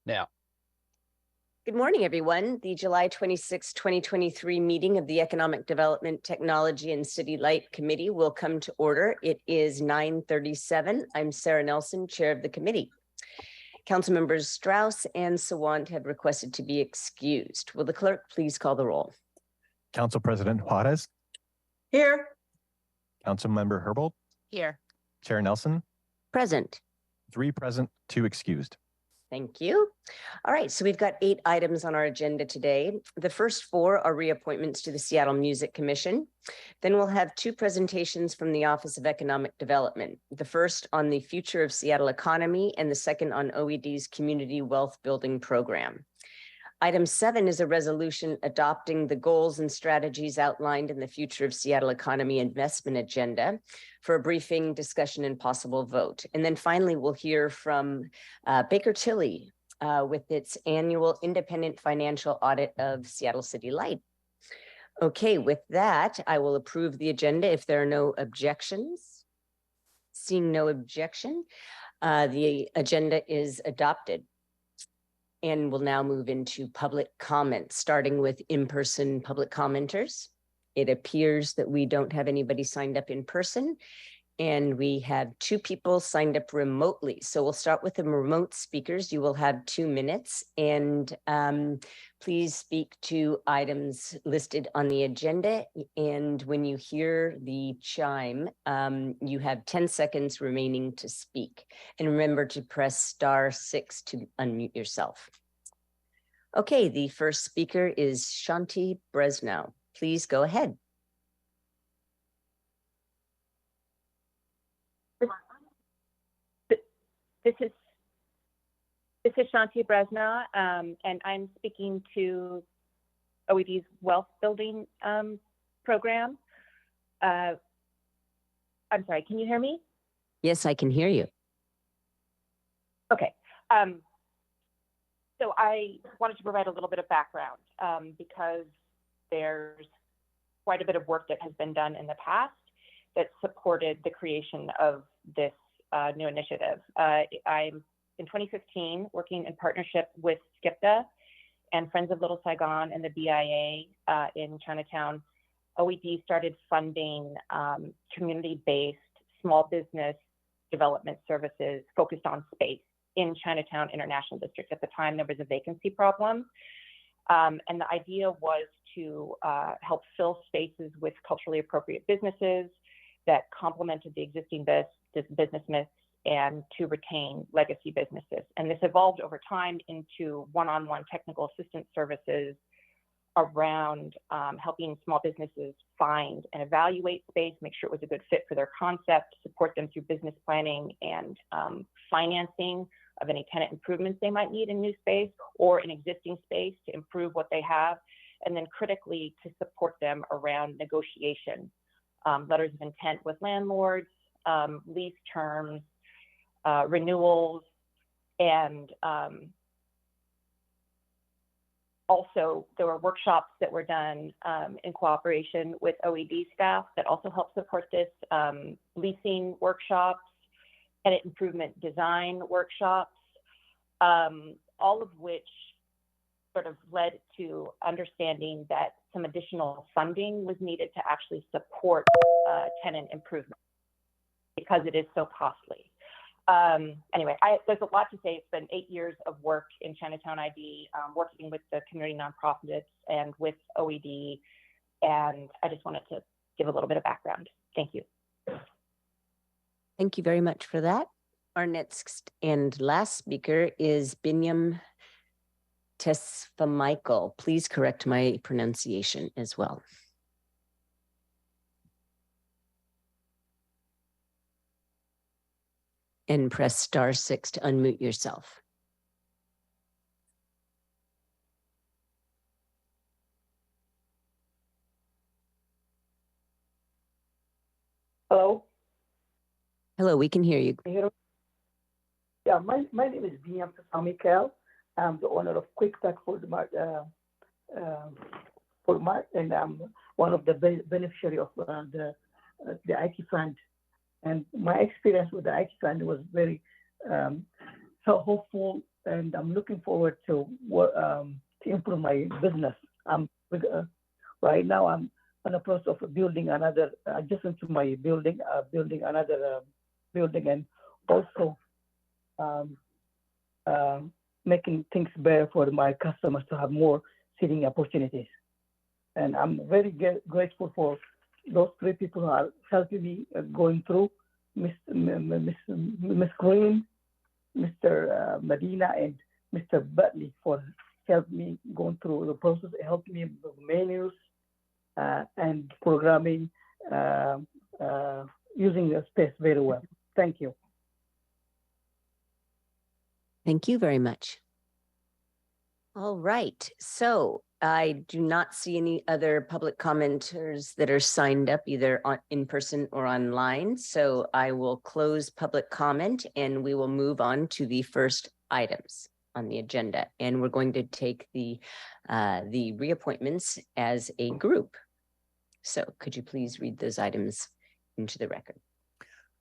now. Good morning, everyone. The July 26, 2023 meeting of the Economic Development, Technology, and City Light Committee will come to order. It is 9:37. I'm Sarah Nelson, Chair of the committee. Council members Strauss and Sawant have requested to be excused. Will the clerk please call the roll? Council President Juarez. Here. Council Member Herbold. Here. Chair Nelson. Present. 3 present, 2 excused. Thank you. All right, so we've got 8 items on our agenda today. The first 4 are reappointments to the Seattle Music Commission. Then we'll have 2 presentations from the Office of Economic Development. The first on the future of Seattle economy and the second on OED's Community Wealth Building Program. Item 7 is a resolution adopting the goals and strategies outlined in the Future of Seattle Economy Investment Agenda for a briefing, discussion, and possible vote. And then finally, we'll hear from Baker Tilly with its annual independent financial audit of Seattle City Light. Okay, with that, I will approve the agenda if there are no objections. Seeing no objection, the agenda is adopted. And we'll now move into public comment, starting with in-person public commenters. It appears that we don't have anybody signed up in person, and we have 2 people signed up remotely. So we'll start with the remote speakers. You will have 2 minutes, and please speak to items listed on the agenda. And when you hear the chime, you have 10 seconds remaining to speak. And remember to press *6 to unmute yourself. Okay, the first speaker is Shanti Bresnow. Please go ahead. This is Shanti Bresnow, and I'm speaking to OED's Wealth Building Program. I'm sorry, can you hear me? Yes, I can hear you. Okay. So I wanted to provide a little bit of background because there's quite a bit of work that has been done in the past that supported the creation of this new initiative. I'm in 2015 working in partnership with SCIPTA and Friends of Little Saigon and the BIA in Chinatown. OED started funding community-based small business development services focused on space in Chinatown International District. At the time, there was a vacancy problem. And the idea was to help fill spaces with culturally appropriate businesses that complemented the existing business mix and to retain legacy businesses. And this evolved over time into one-on-one technical assistance services around helping small businesses find and evaluate space, make sure it was a good fit for their concept, support them through business planning and financing of any tenant improvements they might need in new space or in existing space to improve what they have, and then critically to support them around negotiation, letters of intent with landlords, lease terms, renewals, and also there were workshops that were done in cooperation with OED staff that also helped support this, leasing workshops, tenant improvement design workshops, all of which sort of led to understanding that some additional funding was needed to actually support tenant improvement because it is so costly. Anyway, there's a lot to say. It's been 8 years of work in Chinatown ID, working with the community nonprofits and with OED, and I just wanted to give a little bit of background. Thank you. Thank you very much for that. Our next and last speaker is Binyam Tesfamichael. Please correct my pronunciation as well. And press *6 to unmute yourself. Hello. Hello, we can hear you. Yeah, my name is Binyam Tesfamichael. I'm the owner of Quick Tech Food Mart, and I'm one of the beneficiary of the IT fund. And my experience with the IT fund was very hopeful and I'm looking forward to improve my business. Right now I'm in the process of building another adjacent to my building, building another building, and also making things better for my customers to have more seating opportunities. And I'm very grateful for those three people who are helping me going through, Miss Green, Mr. Medina, and Mr. Butley for helping me going through the process, helping me with menus and programming, using the space very well. Thank you. Thank you very much. All right, so I do not see any other public commenters that are signed up either in person or online. So I will close public comment and we will move on to the first items on the agenda. And we're going to take the reappointments as a group. So could you please read those items into the record?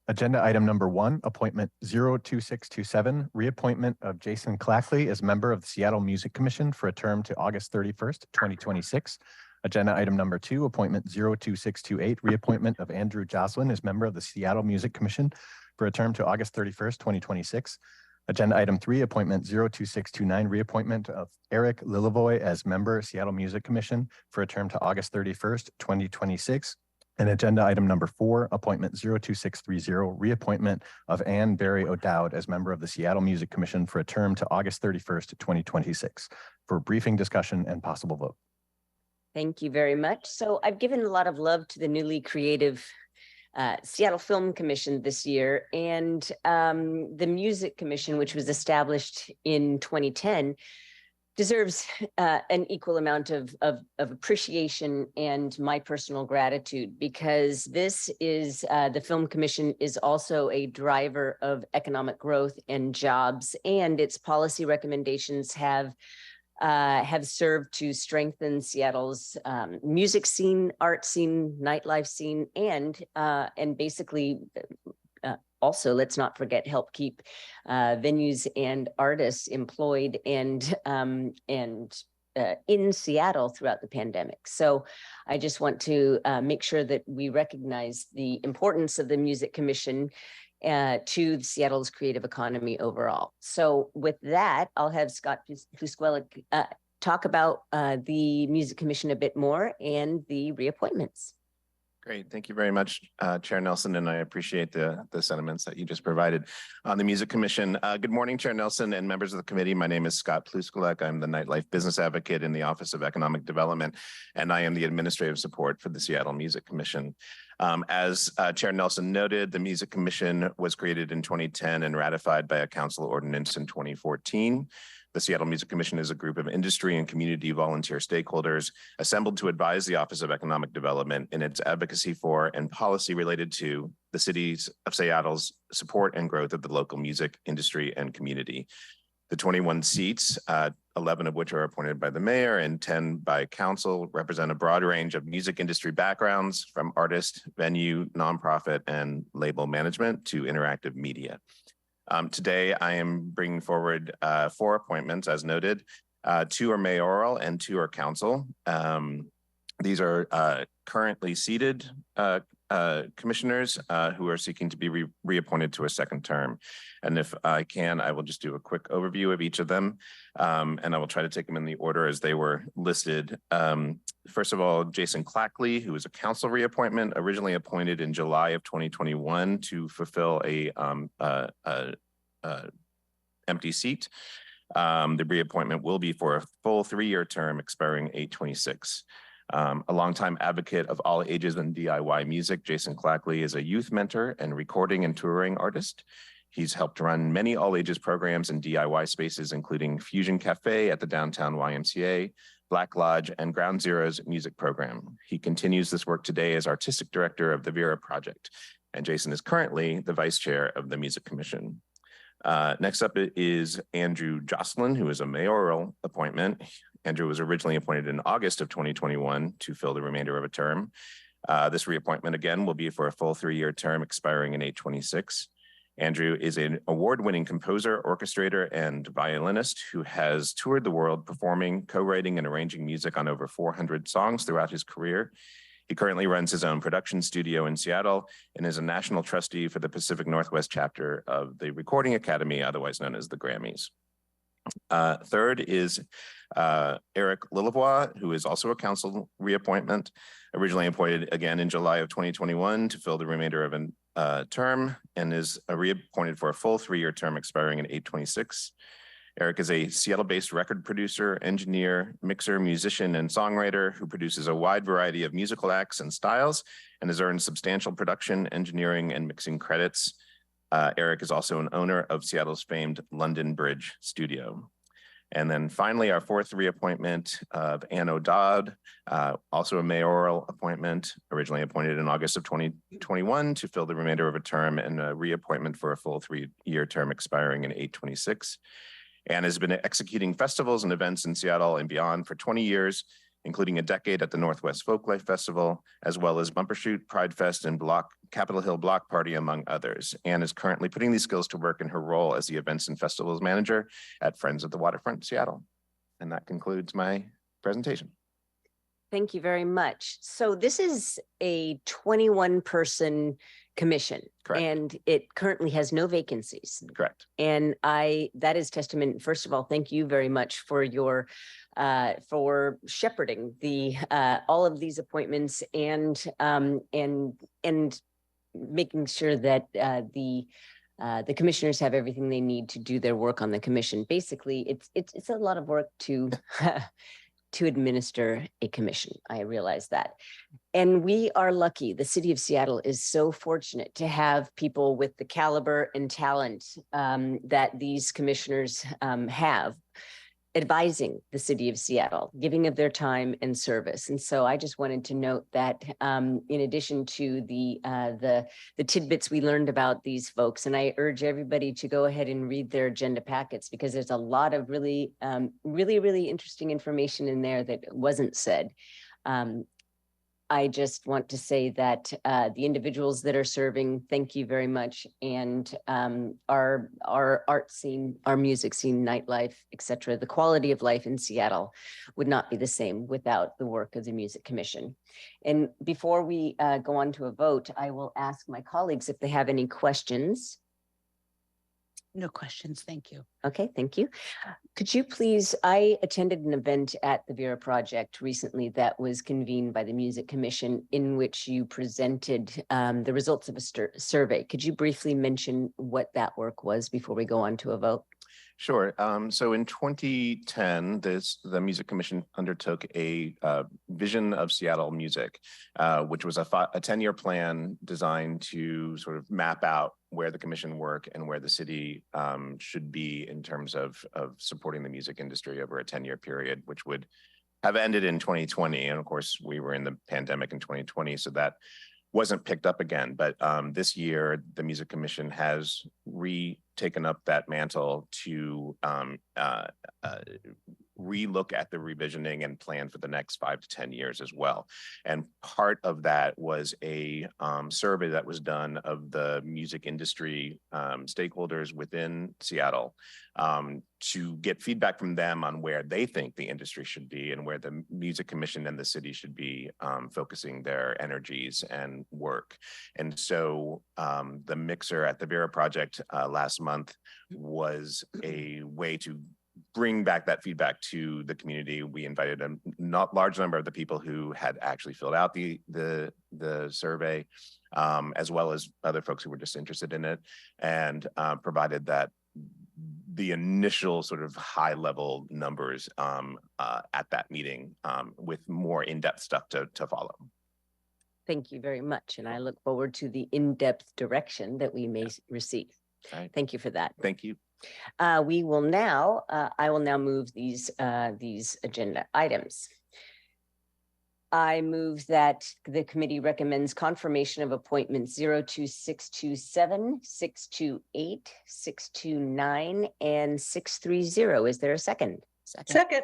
Agenda item number 1, appointment 02627, reappointment of Jason Clackley as member of the Seattle Music Commission for a term to August 31st, 2026. Agenda item number 2, appointment 02628, reappointment of Andrew Jocelyn as member of the Seattle Music Commission for a term to August 31st, 2026. Agenda item 3, appointment 02629, reappointment of Eric Lilivoy as member, Seattle Music Commission for a term to August 31st, 2026. And agenda item number 4, appointment 02630, reappointment of Ann Barry O'Dowd as member of the Seattle Music Commission for a term to August 31st, 2026. For briefing, discussion, and possible vote. Thank you very much. So I've given a lot of love to the newly creative Seattle Film Commission this year, and the Music Commission, which was established in 2010, deserves an equal amount of appreciation and my personal gratitude, because this is the Film Commission is also a driver of economic growth and jobs, and its policy recommendations have served to strengthen Seattle's music scene, art scene, nightlife scene, and basically also, let's not forget, help keep venues and artists employed and in Seattle throughout the pandemic. So I just want to make sure that we recognize the importance of the Music Commission to Seattle's creative economy overall. So with that, I'll have Scott Fusquela talk about the Music Commission a bit more and the reappointments. Great. Thank you very much, Chair Nelson, and I appreciate the sentiments that you just provided on the Music Commission. Good morning, Chair Nelson and members of the committee. My name is Scott Pluskulek. I'm the Nightlife Business Advocate in the Office of Economic Development, and I am the administrative support for the Seattle Music Commission. As Chair Nelson noted, the Music Commission was created in 2010 and ratified by a council ordinance in 2014. The Seattle Music Commission is a group of industry and community volunteer stakeholders assembled to advise the Office of Economic Development in its advocacy for and policy related to the cities of Seattle's support and growth of the local music industry and community. The 21 seats, 11 of which are appointed by the mayor and 10 by council, represent a broad range of music industry backgrounds, from artist, venue, nonprofit, and label management to interactive media. Today, I am bringing forward 4 appointments, as noted. 2 are mayoral and 2 are council. These are currently seated commissioners who are seeking to be reappointed to a second term. And if I can, I will just do a quick overview of each of them, and I will try to take them in the order as they were listed. First of all, Jason Clackley, who is a council reappointment, originally appointed in July of 2021 to fulfill a empty seat. The reappointment will be for a full 3-year term expiring 8/26. A longtime advocate of all ages and DIY music, Jason Clackley is a youth mentor and recording and touring artist. He's helped run many all ages programs and DIY spaces, including Fusion Cafe at the downtown YMCA, Black Lodge, and Ground Zero's music program. He continues this work today as artistic director of the Vera Project, and Jason is currently the vice chair of the Music Commission. Next up is Andrew Jocelyn, who is a mayoral appointment. Andrew was originally appointed in August of 2021 to fill the remainder of a term. This reappointment again will be for a full 3-year term expiring in 8/26. Andrew is an award-winning composer, orchestrator, and violinist who has toured the world performing, co-writing, and arranging music on over 400 songs throughout his career. He currently runs his own production studio in Seattle and is a national trustee for the Pacific Northwest chapter of the Recording Academy, otherwise known as the Grammys. Third is Eric Lillevoix, who is also a council reappointment, originally appointed again in July of 2021 to fill the remainder of a term, and is reappointed for a full 3-year term expiring in 8/26. Eric is a Seattle-based record producer, engineer, mixer, musician, and songwriter who produces a wide variety of musical acts and styles and has earned substantial production, engineering, and mixing credits. Eric is also an owner of Seattle's famed London Bridge studio. And then finally, our fourth reappointment of Ann O'Dodd, also a mayoral appointment, originally appointed in August of 2021 to fill the remainder of a term, and a reappointment for a full 3-year term expiring in 8/26. Ann has been executing festivals and events in Seattle and beyond for 20 years, including a decade at the Northwest Folklife Festival, as well as Bumbershoot, Pride Fest, and Capitol Hill Block Party, among others. Ann is currently putting these skills to work in her role as the Events and Festivals Manager at Friends of the Waterfront Seattle. And that concludes my presentation. Thank you very much. So this is a 21-person commission. Correct. And it currently has no vacancies. Correct. And that is testament. First of all, thank you very much for your for shepherding the all of these appointments and making sure that the commissioners have everything they need to do their work on the commission. Basically, it's a lot of work to to administer a commission. I realize that. And we are lucky. The city of Seattle is so fortunate to have people with the caliber and talent that these commissioners have, advising the city of Seattle, giving of their time and service. And so I just wanted to note that in addition to the tidbits we learned about these folks, and I urge everybody to go ahead and read their agenda packets, because there's a lot of really interesting information in there that wasn't said. I just want to say that the individuals that are serving, thank you very much. And our art scene, our music scene, nightlife, etc., the quality of life in Seattle would not be the same without the work of the Music Commission. And before we go on to a vote, I will ask my colleagues if they have any questions. No questions, thank you. Okay, thank you. Could you please, I attended an event at the Vera Project recently that was convened by the Music Commission, in which you presented the results of a survey. Could you briefly mention what that work was before we go on to a vote? Sure. So in 2010, the Music Commission undertook a vision of Seattle music, which was a 10-year plan designed to sort of map out where the commission work and where the city should be in terms of supporting the music industry over a 10-year period, which would have ended in 2020. And of course, we were in the pandemic in 2020, so that wasn't picked up again. But this year, the Music Commission has taken up that mantle to relook at the revisioning and plan for the next 5 to 10 years as well. And part of that was a survey that was done of the music industry stakeholders within Seattle to get feedback from them on where they think the industry should be and where the Music Commission and the city should be focusing their energies and work. And so the mixer at the Vera Project last month was a way to bring back that feedback to the community. We invited a large number of the people who had actually filled out the survey, as well as other folks who were just interested in it, and provided that the initial sort of high level numbers at that meeting with more in-depth stuff to follow. Thank you very much. And I look forward to the in-depth direction that we may receive. Right. Thank you for that. Thank you. I will now move these agenda items. I move that the committee recommends confirmation of appointments 02627, 628, 629, and 630. Is there a second? Second.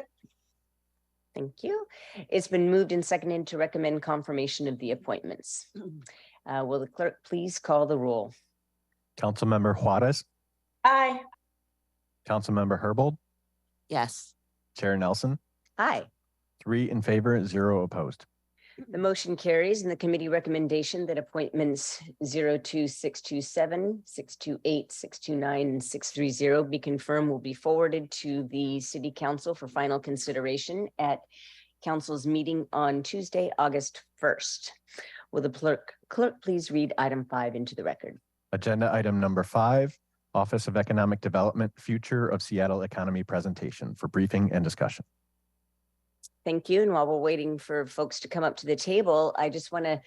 Thank you. It's been moved and seconded to recommend confirmation of the appointments. Will the clerk please call the roll? Councilmember Juarez, Aye. Councilmember Herbold, Yes. Chair Nelson, Aye. 3 in favor, 0 opposed. The motion carries and the committee recommendation that appointments 02627, 628, 629, and 630 be confirmed will be forwarded to the city council for final consideration at council's meeting on Tuesday, August 1st. Will the clerk please read item 5 into the record? Agenda item number 5, Office of Economic Development, Future of Seattle Economy presentation for briefing and discussion. Thank you. And while we're waiting for folks to come up to the table, I just want to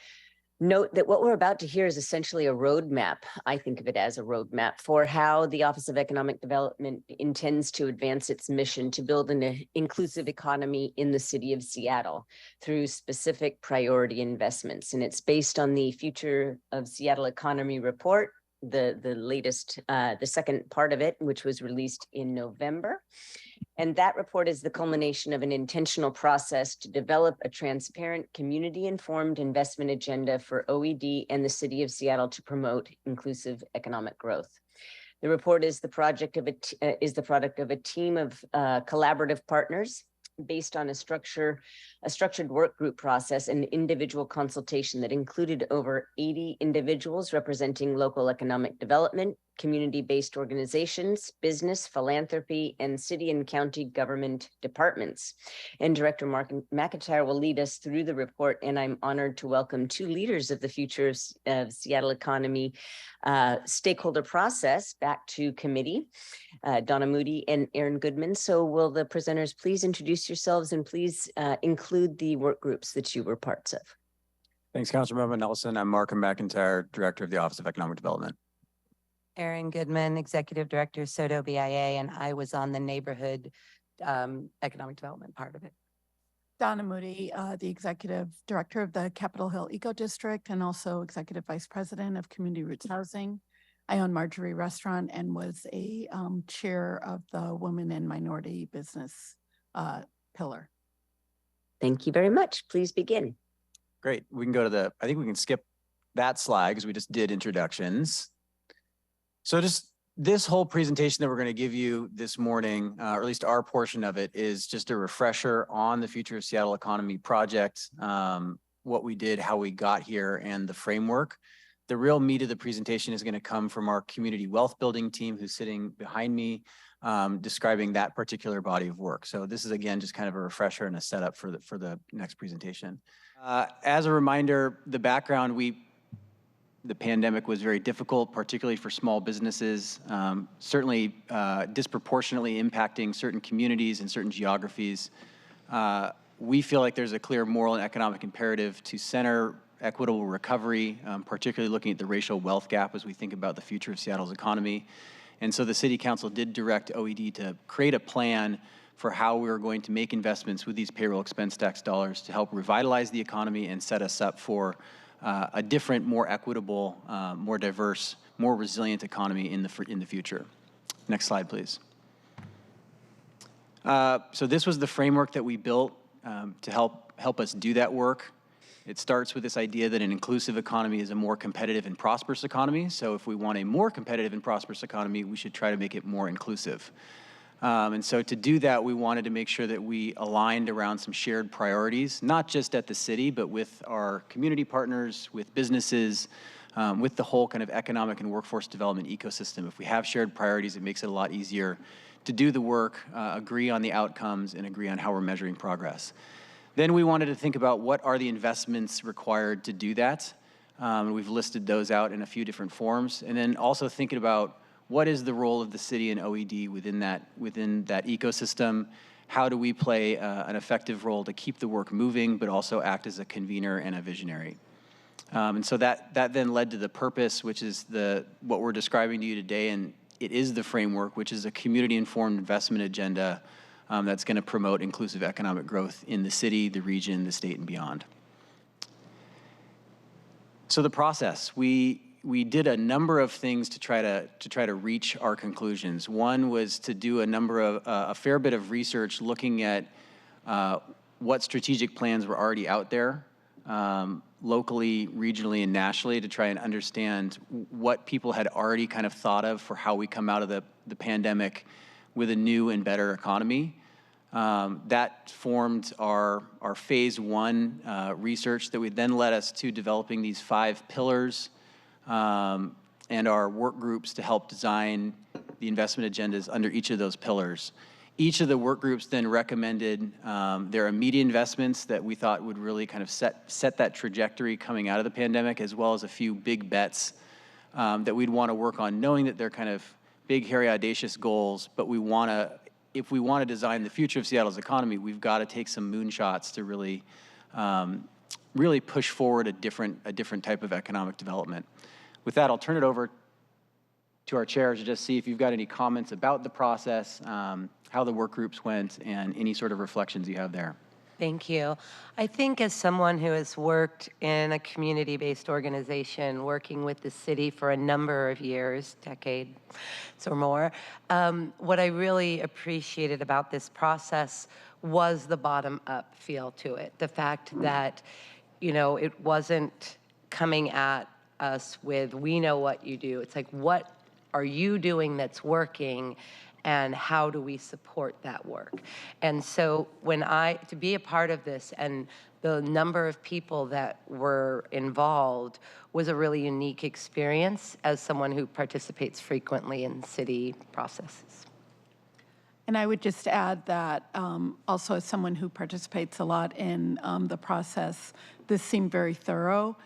note that what we're about to hear is essentially a roadmap. I think of it as a roadmap for how the Office of Economic Development intends to advance its mission to build an inclusive economy in the city of Seattle through specific priority investments. And it's based on the Future of Seattle Economy report, the latest, the second part of it, which was released in November. And that report is the culmination of an intentional process to develop a transparent, community-informed investment agenda for OED and the city of Seattle to promote inclusive economic growth. The report is the product of a team of collaborative partners based on a structured work group process and individual consultation that included over 80 individuals representing local economic development, community-based organizations, business, philanthropy, and city and county government departments. And Director Mark McIntyre will lead us through the report, and I'm honored to welcome 2 leaders of the Future of Seattle Economy stakeholder process back to committee, Donna Moody and Aaron Goodman. So will the presenters please introduce yourselves and please include the work groups that you were parts of. Thanks, Councilmember Nelson. I'm Mark McIntyre, Director of the Office of Economic Development. Erin Goodman, Executive Director, SODO BIA, and I was on the neighborhood economic development part of it. Donna Moody, the Executive Director of the Capitol Hill Eco District and also Executive Vice President of Community Roots Housing. I own Marjorie Restaurant and was a chair of the Women and Minority Business pillar. Thank you very much. Please begin. Great. We can go to I think we can skip that slide because we just did introductions. So just this whole presentation that we're going to give you this morning, or at least our portion of it, is just a refresher on the Future of Seattle Economy project, what we did, how we got here, and the framework. The real meat of the presentation is going to come from our community wealth building team who's sitting behind me, describing that particular body of work. So this is, again, just kind of a refresher and a setup for the next presentation. As a reminder, the background, the pandemic was very difficult, particularly for small businesses, certainly disproportionately impacting certain communities and certain geographies. We feel like there's a clear moral and economic imperative to center equitable recovery, particularly looking at the racial wealth gap as we think about the future of Seattle's economy. And so the City Council did direct OED to create a plan for how we were going to make investments with these payroll expense tax dollars to help revitalize the economy and set us up for a different, more equitable, more diverse, more resilient economy in the future. Next slide, please. So this was the framework that we built to help us do that work. It starts with this idea that an inclusive economy is a more competitive and prosperous economy. So if we want a more competitive and prosperous economy, we should try to make it more inclusive. And so to do that, we wanted to make sure that we aligned around some shared priorities, not just at the city, but with our community partners, with businesses, with the whole kind of economic and workforce development ecosystem. If we have shared priorities, it makes it a lot easier to do the work, agree on the outcomes, and agree on how we're measuring progress. Then we wanted to think about what are the investments required to do that. We've listed those out in a few different forms. And then also thinking about what is the role of the city and OED within that ecosystem? How do we play an effective role to keep the work moving, but also act as a convener and a visionary? And so that then led to the purpose, which is what we're describing to you today, and it is the framework, which is a community-informed investment agenda that's going to promote inclusive economic growth in the city, the region, the state, and beyond. So the process, we did a number of things to try to reach our conclusions. One was to do a fair bit of research looking at what strategic plans were already out there, locally, regionally, and nationally to try and understand what people had already kind of thought of for how we come out of the pandemic with a new and better economy. That formed our phase one research that would then led us to developing these 5 pillars and our work groups to help design the investment agendas under each of those pillars. Each of the work groups then recommended their immediate investments that we thought would really kind of set that trajectory coming out of the pandemic, as well as a few big bets that we'd want to work on, knowing that they're kind of big, hairy, audacious goals, but we want to, if we want to design the future of Seattle's economy, we've got to take some moonshots to really, really push forward a different type of economic development. With that, I'll turn it over to our chair to just see if you've got any comments about the process, how the work groups went, and any sort of reflections you have there. Thank you. I think as someone who has worked in a community-based organization, working with the city for a number of years, decades or more, what I really appreciated about this process was the bottom-up feel to it. The fact that, you know, it wasn't coming at us with, we know what you do. It's like, what are you doing that's working, and how do we support that work? And so to be a part of this and the number of people that were involved was a really unique experience as someone who participates frequently in city processes. And I would just add that also as someone who participates a lot in the process, this seemed very thorough,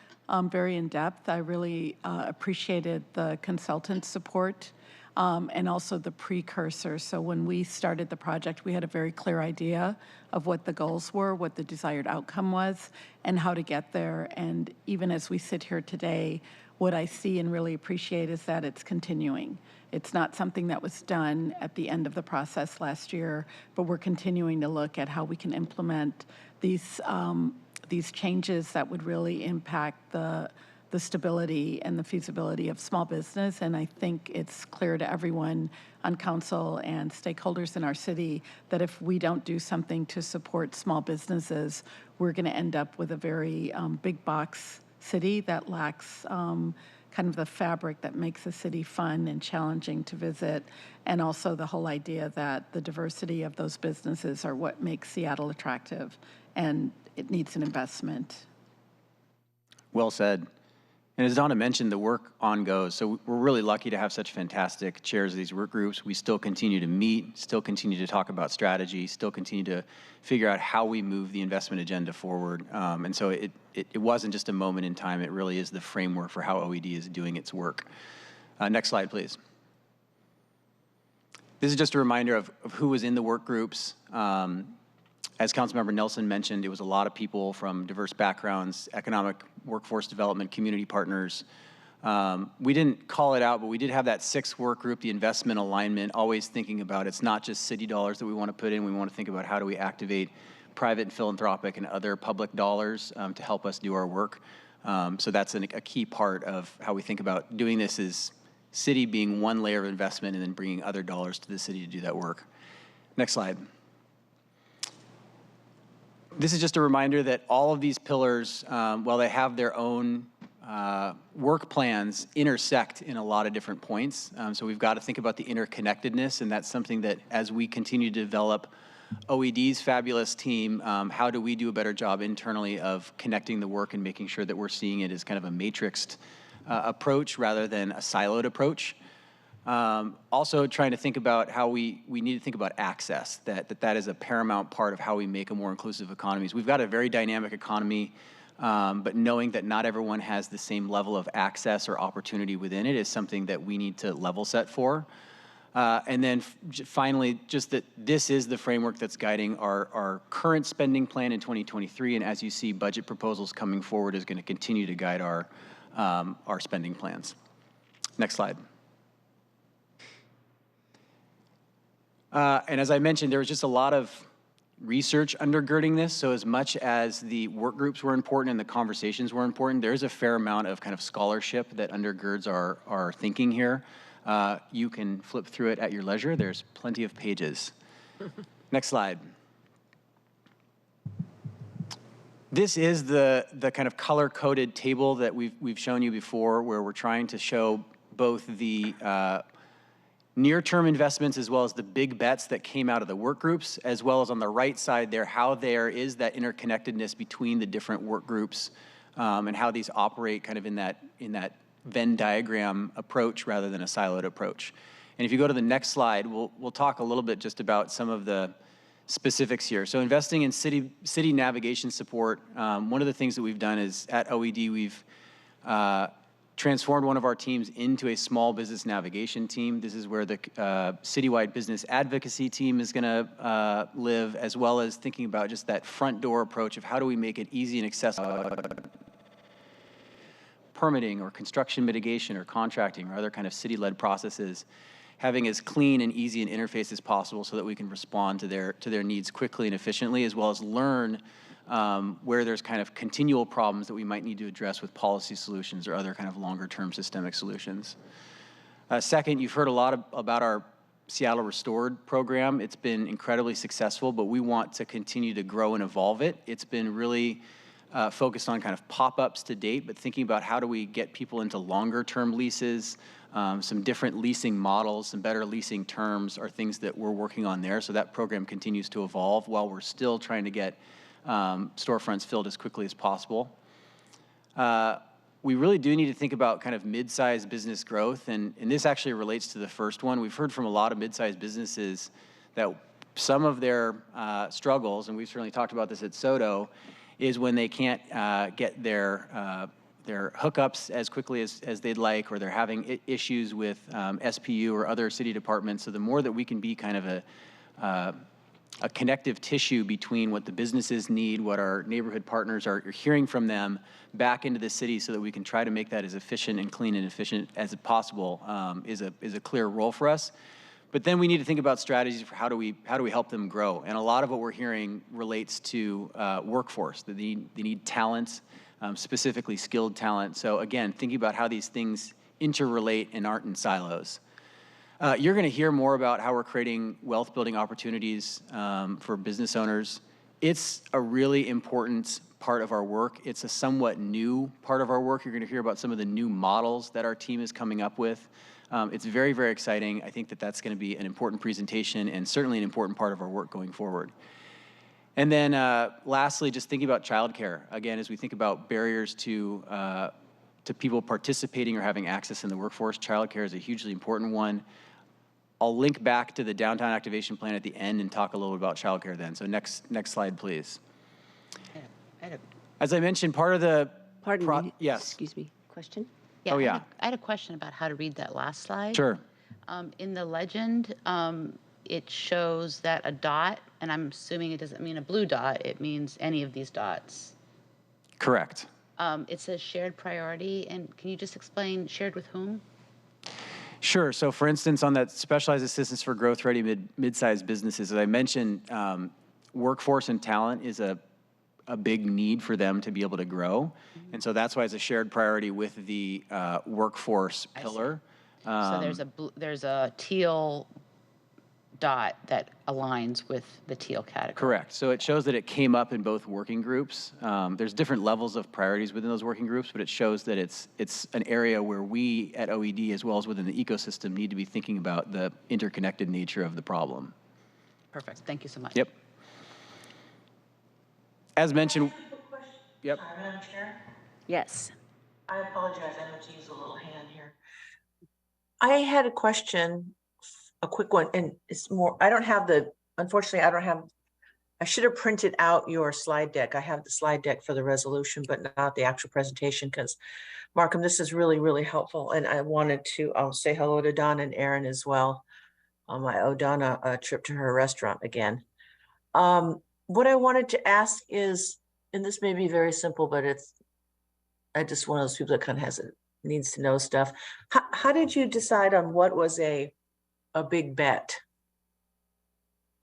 very in-depth. I really appreciated the consultant support and also the precursor. So when we started the project, we had a very clear idea of what the goals were, what the desired outcome was, and how to get there. And even as we sit here today, what I see and really appreciate is that it's continuing. It's not something that was done at the end of the process last year, but we're continuing to look at how we can implement these changes that would really impact the stability and the feasibility of small business. And I think it's clear to everyone on council and stakeholders in our city that if we don't do something to support small businesses, we're going to end up with a very big box city that lacks kind of the fabric that makes the city fun and challenging to visit, and also the whole idea that the diversity of those businesses are what makes Seattle attractive, and it needs an investment. Well said. And as Donna mentioned, the work on goes. So we're really lucky to have such fantastic chairs of these work groups. We still continue to meet, still continue to talk about strategy, still continue to figure out how we move the investment agenda forward. And so it wasn't just a moment in time. It really is the framework for how OED is doing its work. Next slide, please. This is just a reminder of who was in the work groups. As Councilmember Nelson mentioned, it was a lot of people from diverse backgrounds, economic, workforce development, community partners. We didn't call it out, but we did have that 6th work group, the investment alignment, always thinking about it's not just city dollars that we want to put in. We want to think about how do we activate private and philanthropic and other public dollars to help us do our work. So that's a key part of how we think about doing this, is city being one layer of investment and then bringing other dollars to the city to do that work. Next slide. This is just a reminder that all of these pillars, while they have their own work plans, intersect in a lot of different points. So we've got to think about the interconnectedness, and that's something that as we continue to develop OED's fabulous team, how do we do a better job internally of connecting the work and making sure that we're seeing it as kind of a matrixed approach rather than a siloed approach. Also trying to think about how we need to think about access, that is a paramount part of how we make a more inclusive economy. We've got a very dynamic economy, but knowing that not everyone has the same level of access or opportunity within it is something that we need to level set for. And then finally, just that this is the framework that's guiding our current spending plan in 2023, and as you see, budget proposals coming forward is going to continue to guide our spending plans. Next slide. And as I mentioned, there was just a lot of research undergirding this. So as much as the work groups were important and the conversations were important, there's a fair amount of kind of scholarship that undergirds our thinking here. You can flip through it at your leisure. There's plenty of pages. Next slide. This is the kind of color-coded table that we've shown you before, where we're trying to show both the near-term investments as well as the big bets that came out of the work groups, as well as on the right side there, how there is that interconnectedness between the different work groups and how these operate kind of in that Venn diagram approach rather than a siloed approach. And if you go to the next slide, we'll talk a little bit just about some of the specifics here. So investing in city navigation support. One of the things that we've done is at OED, we've transformed one of our teams into a small business navigation team. This is where the citywide business advocacy team is gonna live, as well as thinking about just that front door approach of how do we make it easy and accessible. Permitting or construction mitigation or contracting or other kind of city-led processes, having as clean and easy an interface as possible so that we can respond to their needs quickly and efficiently, as well as learn where there's kind of continual problems that we might need to address with policy solutions or other kind of longer-term systemic solutions. Second, you've heard a lot about our Seattle Restored program. It's been incredibly successful, but we want to continue to grow and evolve it. It's been really focused on kind of pop-ups to date, but thinking about how do we get people into longer-term leases, some different leasing models, some better leasing terms are things that we're working on there. So that program continues to evolve while we're still trying to get storefronts filled as quickly as possible. We really do need to think about kind of mid-sized business growth, and this actually relates to the first one. We've heard from a lot of mid-sized businesses that some of their struggles, and we've certainly talked about this at SODO, is when they can't get their hookups as quickly as they'd like, or they're having issues with SPU or other city departments. So the more that we can be kind of a connective tissue between what the businesses need, what our neighborhood partners are hearing from them back into the city, so that we can try to make that as efficient and clean and efficient as possible, is a clear role for us. But then we need to think about strategies for how do we help them grow. And a lot of what we're hearing relates to workforce. They need talent, specifically skilled talent. So again, thinking about how these things interrelate and aren't in silos. You're going to hear more about how we're creating wealth building opportunities for business owners. It's a really important part of our work. It's a somewhat new part of our work. You're going to hear about some of the new models that our team is coming up with. It's very, very exciting. I think that that's going to be an important presentation and certainly an important part of our work going forward. And then lastly, just thinking about childcare. Again, as we think about barriers to people participating or having access in the workforce, childcare is a hugely important one. I'll link back to the downtown activation plan at the end and talk a little about childcare then. So next slide, please. As I mentioned, part of the... Pardon me. Yes. Excuse me. Question? Yeah, Oh, yeah. I had a question about how to read that last slide. Sure. In the legend, it shows that a dot, and I'm assuming it doesn't mean a blue dot, it means any of these dots. Correct. It says shared priority, and can you just explain shared with whom? Sure. So for instance, on that specialized assistance for growth-ready mid-sized businesses, as I mentioned, workforce and talent is a big need for them to be able to grow. And so that's why it's a shared priority with the workforce pillar. So there's a teal dot that aligns with the teal category. Correct. So it shows that it came up in both working groups. There's different levels of priorities within those working groups, but it shows that it's an area where we at OED, as well as within the ecosystem, need to be thinking about the interconnected nature of the problem. Perfect. Thank you so much. Yep. As mentioned. Yep. Sorry, Madam Chair. Yes. I apologize. I know to use a little hand here. I had a question, a quick one, and it's more, unfortunately, I should have printed out your slide deck. I have the slide deck for the resolution, but not the actual presentation, because Markham, this is really, really helpful. And I wanted to say hello to Donna and Aaron as well. I owe Donna a trip to her restaurant again. What I wanted to ask is, and this may be very simple, but I just one of those people that kind of needs to know stuff. How did you decide on what was a big bet?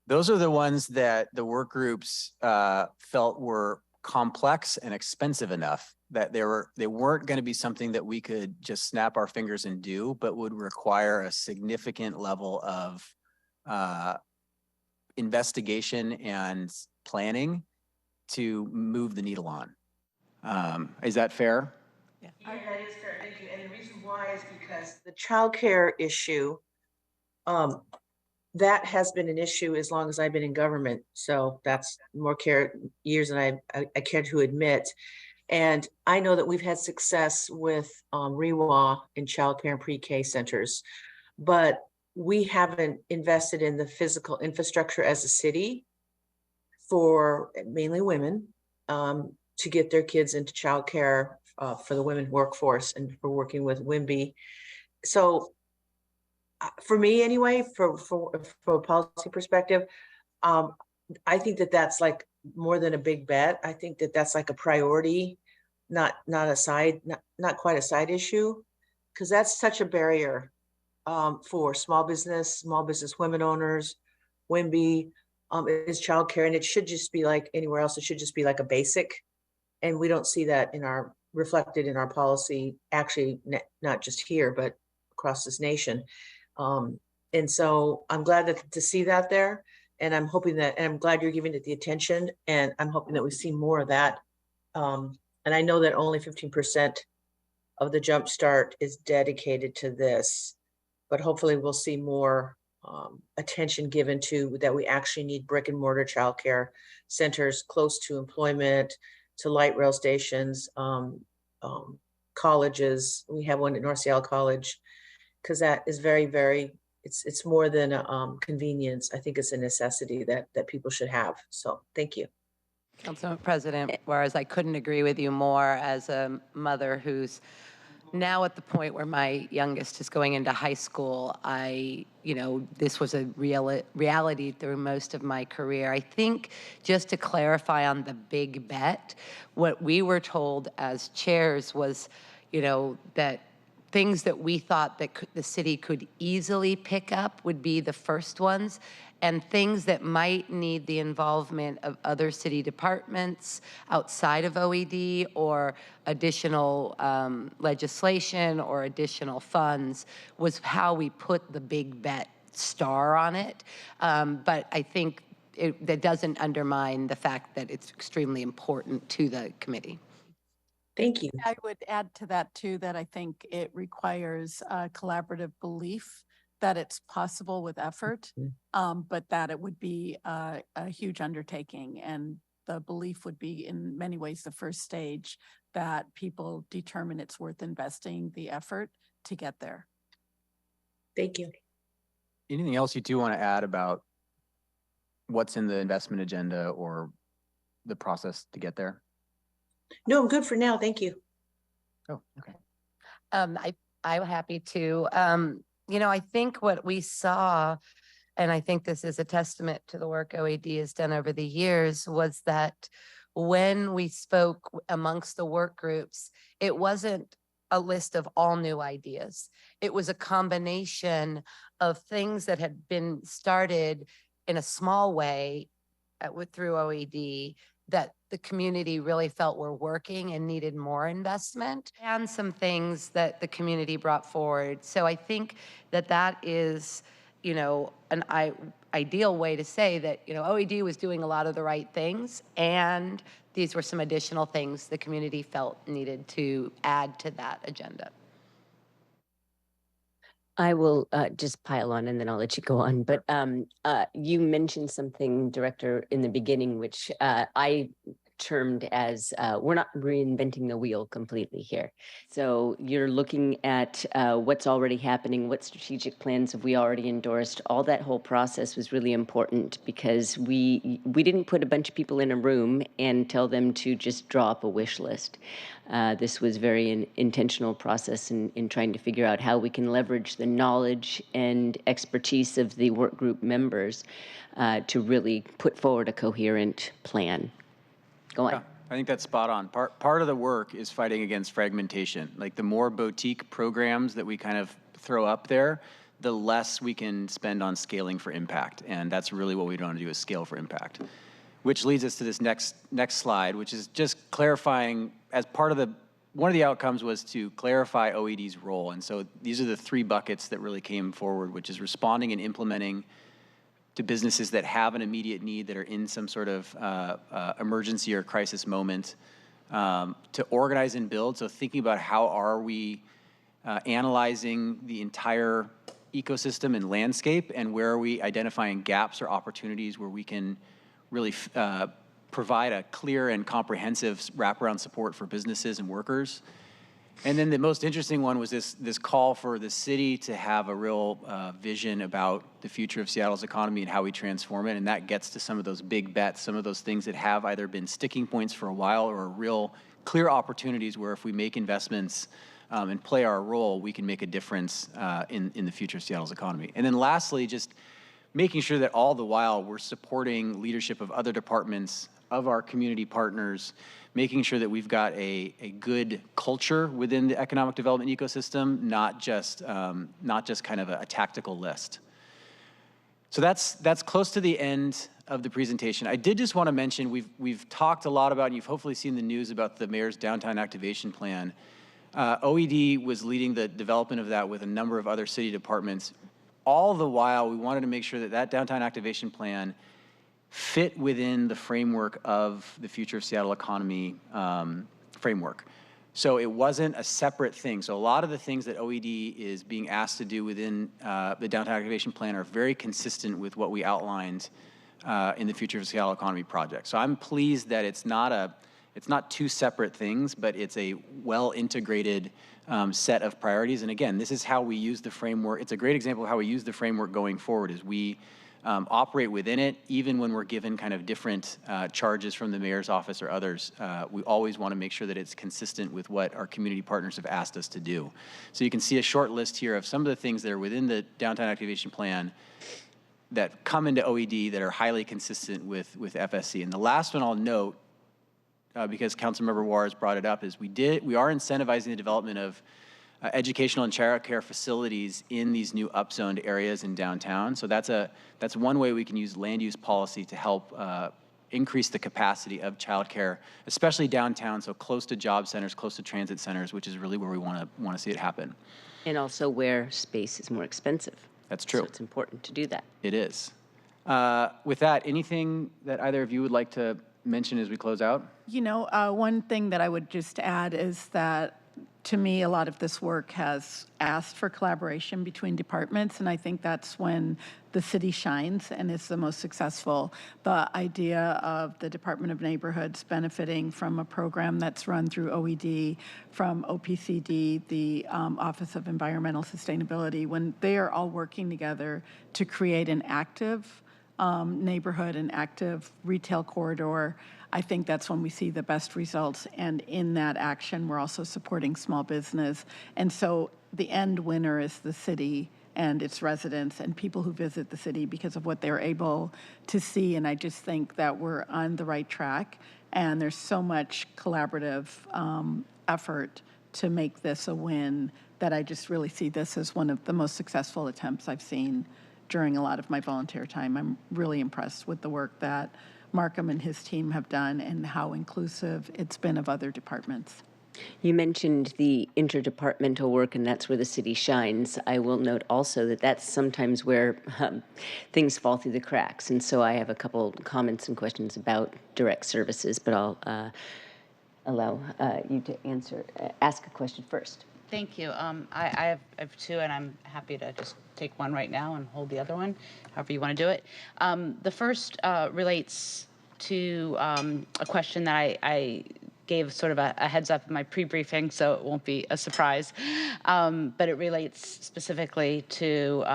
Those are the ones that the work groups felt were complex and expensive enough that they weren't going to be something that we could just snap our fingers and do, but would require a significant level of investigation and planning to move the needle on. Is that fair? Yeah, that is fair. Thank you. And the reason why is because the childcare issue, that has been an issue as long as I've been in government. So that's more years than I care to admit. And I know that we've had success with REWA in childcare and pre-K centers, but we haven't invested in the physical infrastructure as a city for mainly women to get their kids into childcare for the women workforce and for working with WIMBY. So for me anyway, for a policy perspective, I think that that's like more than a big bet. I think that that's like a priority, not a side, not quite a side issue, because that's such a barrier for small business women owners. WIMBY is childcare, and it should just be like anywhere else. It should just be like a basic, and we don't see that reflected in our policy. Actually, not just here, but across this nation. And so I'm glad to see that there. And I'm hoping that, and I'm glad you're giving it the attention, and I'm hoping that we see more of that. And I know that only 15% of the Jumpstart is dedicated to this, but hopefully we'll see more attention given to that. We actually need brick and mortar childcare centers close to employment, to light rail stations, colleges. We have one at North Seattle College, because that is very, it's more than a convenience. I think it's a necessity that people should have. So thank you. Councilman President, whereas I couldn't agree with you more as a mother who's now at the point where my youngest is going into high school, this was a reality through most of my career. I think just to clarify on the big bet, what we were told as chairs was, that things that we thought that the city could easily pick up would be the first ones, and things that might need the involvement of other city departments outside of OED or additional legislation or additional funds was how we put the big bet star on it. But I think that doesn't undermine the fact that it's extremely important to the committee. Thank you. I would add to that too, that I think it requires a collaborative belief that it's possible with effort, but that it would be a huge undertaking. And the belief would be in many ways the first stage that people determine it's worth investing the effort to get there. Thank you. Anything else you do want to add about what's in the investment agenda or the process to get there? No, I'm good for now. Thank you. Oh, okay. I'm happy to. I think what we saw, and I think this is a testament to the work OED has done over the years, was that when we spoke amongst the work groups, it wasn't a list of all new ideas. It was a combination of things that had been started in a small way through OED that the community really felt were working and needed more investment, and some things that the community brought forward. So I think that is, an ideal way to say that, OED was doing a lot of the right things, and these were some additional things the community felt needed to add to that agenda. I will just pile on and then I'll let you go on. But you mentioned something, Director, in the beginning, which I termed as we're not reinventing the wheel completely here. So you're looking at what's already happening, what strategic plans have we already endorsed. All that whole process was really important because we didn't put a bunch of people in a room and tell them to just draw up a wish list. This was very intentional process in trying to figure out how we can leverage the knowledge and expertise of the work group members to really put forward a coherent plan. Go on. Yeah, I think that's spot on. Part of the work is fighting against fragmentation. Like the more boutique programs that we kind of throw up there, the less we can spend on scaling for impact. And that's really what we want to do, is scale for impact. Which leads us to this next slide, which is just clarifying, as part of one of the outcomes was to clarify OED's role. And so these are the three buckets that really came forward, which is responding and implementing to businesses that have an immediate need, that are in some sort of emergency or crisis moment, to organize and build. So thinking about how are we analyzing the entire ecosystem and landscape, and where are we identifying gaps or opportunities where we can really provide a clear and comprehensive wraparound support for businesses and workers. And then the most interesting one was this call for the city to have a real vision about the future of Seattle's economy and how we transform it. And that gets to some of those big bets, some of those things that have either been sticking points for a while or are real clear opportunities where if we make investments and play our role, we can make a difference in the future of Seattle's economy. And then lastly, just making sure that all the while we're supporting leadership of other departments, of our community partners, making sure that we've got a good culture within the economic development ecosystem, not just kind of a tactical list. So that's close to the end of the presentation. I did just want to mention, we've talked a lot about, and you've hopefully seen the news about the mayor's downtown activation plan. OED was leading the development of that with a number of other city departments. All the while, we wanted to make sure that that downtown activation plan fit within the framework of the Future of Seattle Economy framework. So it wasn't a separate thing. So a lot of the things that OED is being asked to do within the downtown activation plan are very consistent with what we outlined in the Future of Seattle Economy project. So I'm pleased that it's not two separate things, but it's a well-integrated set of priorities. And again, this is how we use the framework. It's a great example of how we use the framework going forward, is we operate within it, even when we're given kind of different charges from the mayor's office or others. We always want to make sure that it's consistent with what our community partners have asked us to do. So you can see a short list here of some of the things that are within the downtown activation plan that come into OED that are highly consistent with FSC. And the last one I'll note, because Councilmember Juarez brought it up, is we are incentivizing the development of educational and child care facilities in these new upzoned areas in downtown. So that's one way we can use land use policy to help increase the capacity of childcare, especially downtown, so close to job centers, close to transit centers, which is really where we want to see it happen. And also where space is more expensive. That's true. So it's important to do that. It is. With that, anything that either of you would like to mention as we close out? You know, one thing that I would just add is that, to me, a lot of this work has asked for collaboration between departments, and I think that's when the city shines and is the most successful. The idea of the Department of Neighborhoods benefiting from a program that's run through OED, from OPCD, the Office of Environmental Sustainability, when they are all working together to create an active neighborhood, an active retail corridor, I think that's when we see the best results. And in that action, we're also supporting small business. And so the end winner is the city and its residents and people who visit the city because of what they're able to see. And I just think that we're on the right track. And there's so much collaborative effort to make this a win that I just really see this as one of the most successful attempts I've seen during a lot of my volunteer time. I'm really impressed with the work that Markham and his team have done and how inclusive it's been of other departments. You mentioned the interdepartmental work, and that's where the city shines. I will note also that that's sometimes where things fall through the cracks. And so I have a couple comments and questions about direct services, but I'll allow you to ask a question first. Thank you. I have two, and I'm happy to just take one right now and hold the other one, however you want to do it. The first relates to a question that I gave sort of a heads up in my pre-briefing, so it won't be a surprise. But it relates specifically to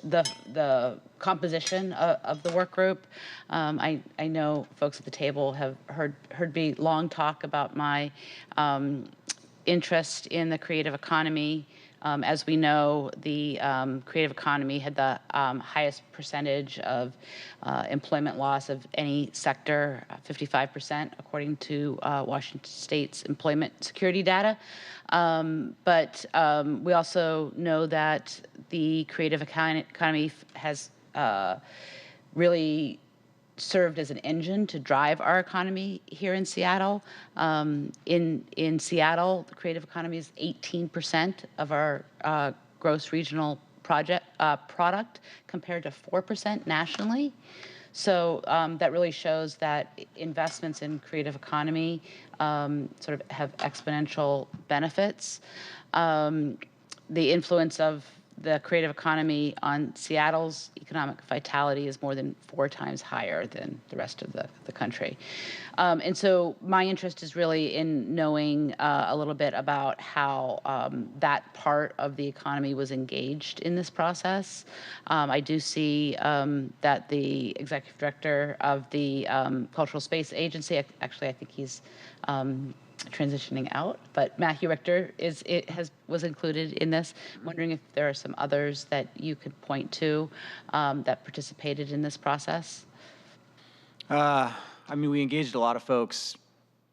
the composition of the work group. I know folks at the table have heard me long talk about my interest in the creative economy. As we know, the creative economy had the highest percentage of employment loss of any sector, 55%, according to Washington State's employment security data. But we also know that the creative economy has really served as an engine to drive our economy here in Seattle. In Seattle, the creative economy is 18% of our gross regional product compared to 4% nationally. So that really shows that investments in creative economy sort of have exponential benefits. The influence of the creative economy on Seattle's economic vitality is more than 4 times higher than the rest of the country. And so my interest is really in knowing a little bit about how that part of the economy was engaged in this process. I do see that the executive director of the Cultural Space Agency, actually I think he's transitioning out, but Matthew Richter was included in this. I'm wondering if there are some others that you could point to that participated in this process. I mean, we engaged a lot of folks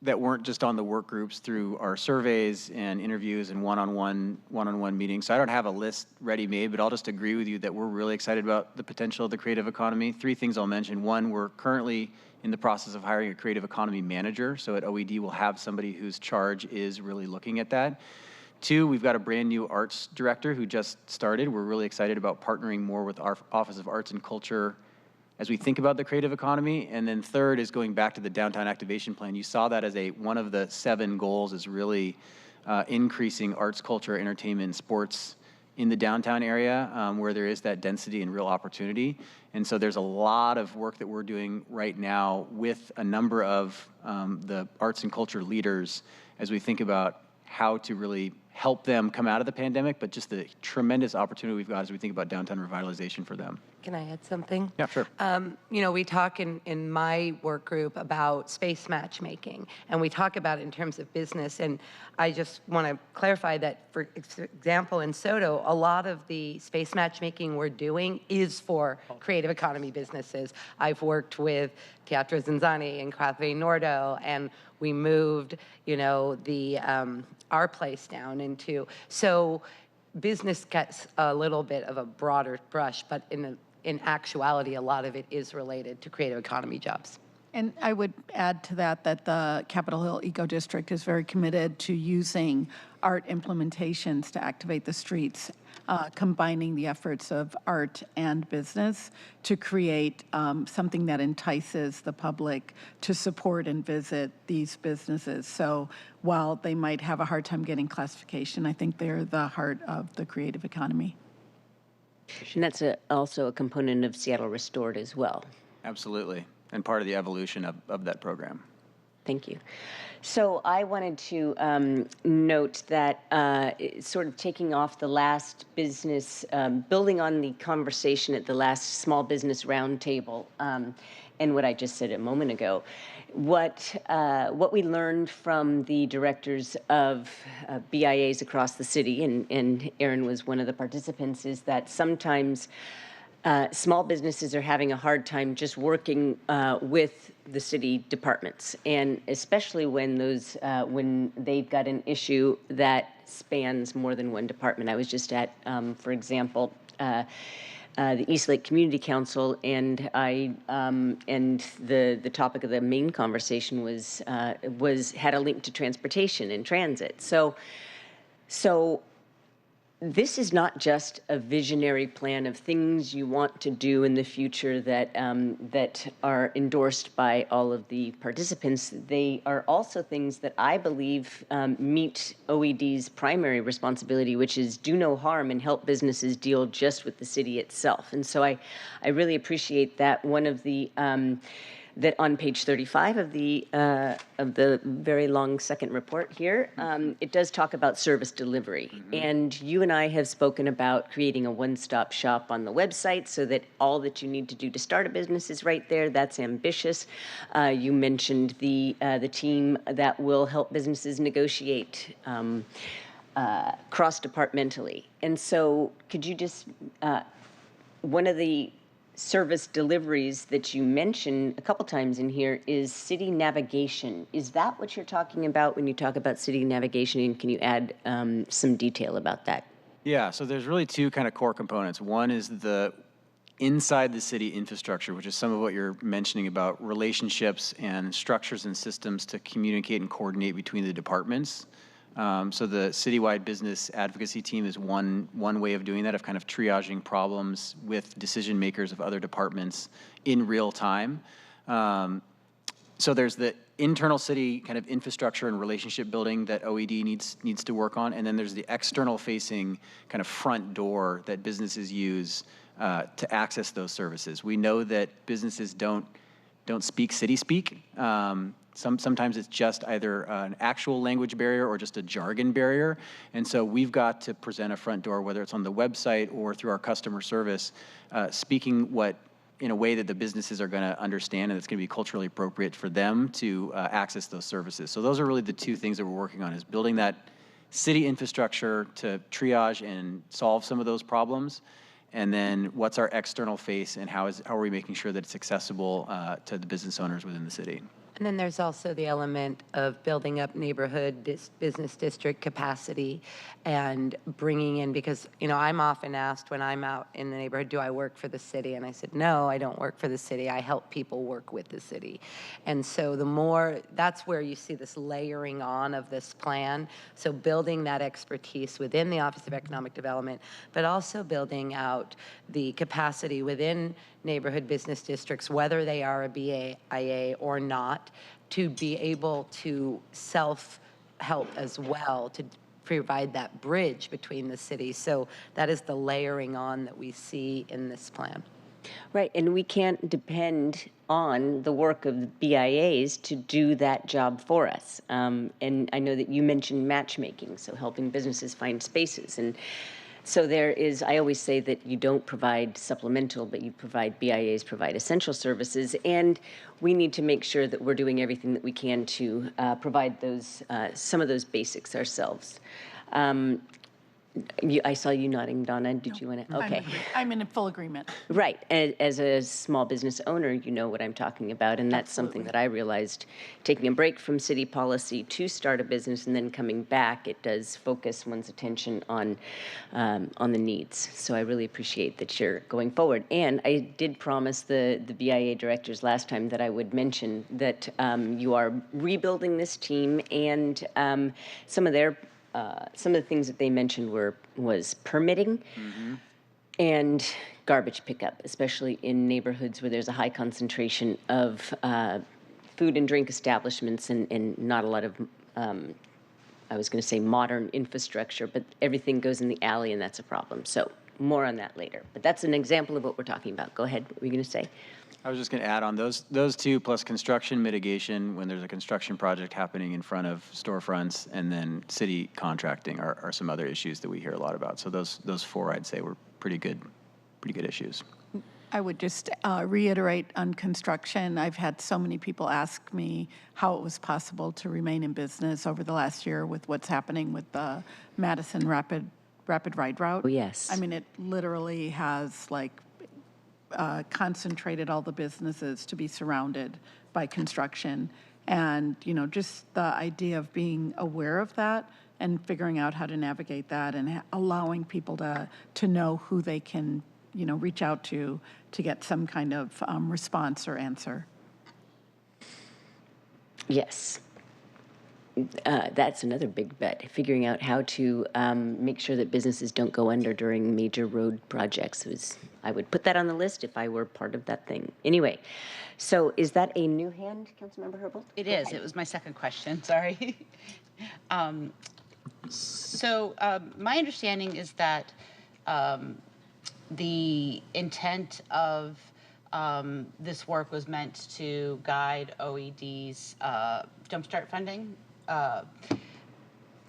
that weren't just on the work groups through our surveys and interviews and one-on-one meetings. So I don't have a list ready-made, but I'll just agree with you that we're really excited about the potential of the creative economy. 3 things I'll mention. 1, we're currently in the process of hiring a creative economy manager. So at OED, we'll have somebody whose charge is really looking at that. 2, we've got a brand new arts director who just started. We're really excited about partnering more with our Office of Arts and Culture as we think about the creative economy. And then 3rd is going back to the downtown activation plan. You saw that as one of the 7 goals is really increasing arts, culture, entertainment, and sports in the downtown area where there is that density and real opportunity. And so there's a lot of work that we're doing right now with a number of the arts and culture leaders as we think about how to really help them come out of the pandemic, but just the tremendous opportunity we've got as we think about downtown revitalization for them. Can I add something? Yeah, sure. We talk in my work group about space matchmaking, and we talk about it in terms of business. And I just want to clarify that, for example, in Soto, a lot of the space matchmaking we're doing is for creative economy businesses. I've worked with Teatro Zanzani and Cafe Nordo, and we moved, our place down into. So business gets a little bit of a broader brush, but in actuality, a lot of it is related to creative economy jobs. And I would add to that the Capitol Hill Eco District is very committed to using art implementations to activate the streets, combining the efforts of art and business to create something that entices the public to support and visit these businesses. So while they might have a hard time getting classification, I think they're the heart of the creative economy. And that's also a component of Seattle Restored as well. Absolutely. And part of the evolution of that program. Thank you. So I wanted to note that sort of taking off the last business, building on the conversation at the last small business roundtable and what I just said a moment ago, what we learned from the directors of BIAs across the city, and Aaron was one of the participants, is that sometimes small businesses are having a hard time just working with the city departments, and especially when they've got an issue that spans more than one department. I was just at, for example, the East Lake Community Council, and the topic of the main conversation had a link to transportation and transit. So this is not just a visionary plan of things you want to do in the future that are endorsed by all of the participants. They are also things that I believe meet OED's primary responsibility, which is do no harm and help businesses deal just with the city itself. And so I really appreciate that. One of the that on page 35 of the very long second report here, it does talk about service delivery. Mm-hmm. And you and I have spoken about creating a one-stop shop on the website so that all that you need to do to start a business is right there. That's ambitious. You mentioned the team that will help businesses negotiate cross-departmentally. And so could you just, one of the service deliveries that you mentioned a couple times in here is city navigation. Is that what you're talking about when you talk about city navigation? And can you add some detail about that? Yeah, so there's really 2 kind of core components. One is the inside the city infrastructure, which is some of what you're mentioning about relationships and structures and systems to communicate and coordinate between the departments. So the citywide business advocacy team is one way of doing that, of kind of triaging problems with decision makers of other departments in real time. So there's the internal city kind of infrastructure and relationship building that OED needs to work on, and then there's the external facing kind of front door that businesses use to access those services. We know that businesses don't speak city speak. Sometimes it's just either an actual language barrier or just a jargon barrier. And so we've got to present a front door, whether it's on the website or through our customer service, speaking in a way that the businesses are going to understand and it's going to be culturally appropriate for them to access those services. So those are really the two things that we're working on, is building that city infrastructure to triage and solve some of those problems. And then what's our external face, and how are we making sure that it's accessible to the business owners within the city? And then there's also the element of building up neighborhood business district capacity and bringing in, because, I'm often asked when I'm out in the neighborhood, do I work for the city? And I said, no, I don't work for the city. I help people work with the city. And so that's where you see this layering on of this plan. So building that expertise within the Office of Economic Development, but also building out the capacity within neighborhood business districts, whether they are a BAIA or not, to be able to self-help as well, to provide that bridge between the cities. So that is the layering on that we see in this plan. Right, and we can't depend on the work of the BIAs to do that job for us. And I know that you mentioned matchmaking, so helping businesses find spaces. And so I always say that you don't provide supplemental, but BIAs provide essential services, and we need to make sure that we're doing everything that we can to provide some of those basics ourselves. I saw you nodding, Donna. Did you want to? Okay. I'm in full agreement. Right. As a small business owner, you know what I'm talking about. And that's something that I realized, taking a break from city policy to start a business and then coming back, it does focus one's attention on the needs. So I really appreciate that you're going forward. And I did promise the BIA directors last time that I would mention that you are rebuilding this team, and some of the things that they mentioned was permitting and garbage pickup, especially in neighborhoods where there's a high concentration of food and drink establishments and not a lot of, I was going to say modern infrastructure, but everything goes in the alley, and that's a problem. So more on that later. But that's an example of what we're talking about. Go ahead. What were you going to say? I was just going to add on those two, plus construction mitigation when there's a construction project happening in front of storefronts, and then city contracting are some other issues that we hear a lot about. So those four, I'd say, were pretty good issues. I would just reiterate on construction. I've had so many people ask me how it was possible to remain in business over the last year with what's happening with the Madison Rapid Ride Route. Oh, yes. I mean, it literally has concentrated all the businesses to be surrounded by construction. And, just the idea of being aware of that and figuring out how to navigate that and allowing people to know who they can, reach out to get some kind of response or answer. Yes. That's another big bet, figuring out how to make sure that businesses don't go under during major road projects. I would put that on the list if I were part of that thing. Anyway, so is that a new hand, Councilmember Herbold? It is. It was my second question. Sorry. So my understanding is that the intent of this work was meant to guide OED's Jumpstart funding.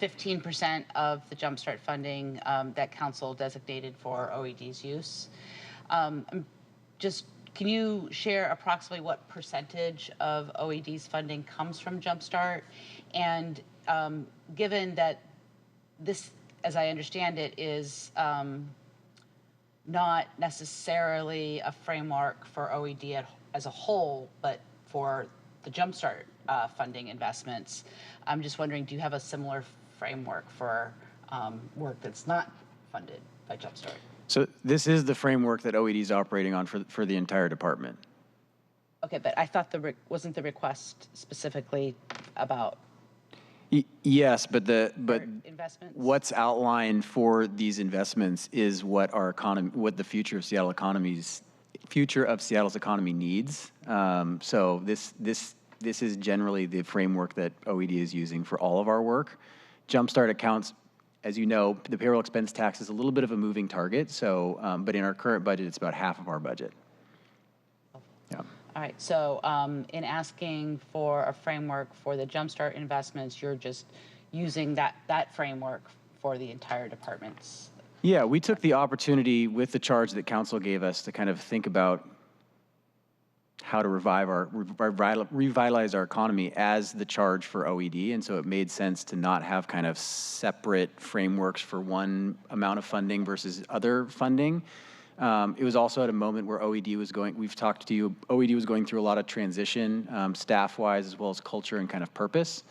15% of the Jumpstart funding that council designated for OED's use. Can you share approximately what percentage of OED's funding comes from Jumpstart? And given that this, as I understand it, is not necessarily a framework for OED as a whole, but for the Jumpstart funding investments, I'm just wondering, do you have a similar framework for work that's not funded by Jumpstart? So this is the framework that OED is operating on for the entire department. Okay, but I thought wasn't the request specifically about Yes, but for investments? what's outlined for these investments is what our economy, what the future of Seattle's economy needs. So this is generally the framework that OED is using for all of our work. Jumpstart accounts, as you know, the payroll expense tax is a little bit of a moving target. So, but in our current budget, it's about half of our budget. Yeah. All right, so in asking for a framework for the Jumpstart investments, you're just using that framework for the entire departments? Yeah, we took the opportunity with the charge that council gave us to kind of think about how to revitalize our economy as the charge for OED. And so it made sense to not have kind of separate frameworks for one amount of funding versus other funding. It was also at a moment where OED was going, we've talked to you, OED was going through a lot of transition, staff-wise, as well as culture and kind of purpose.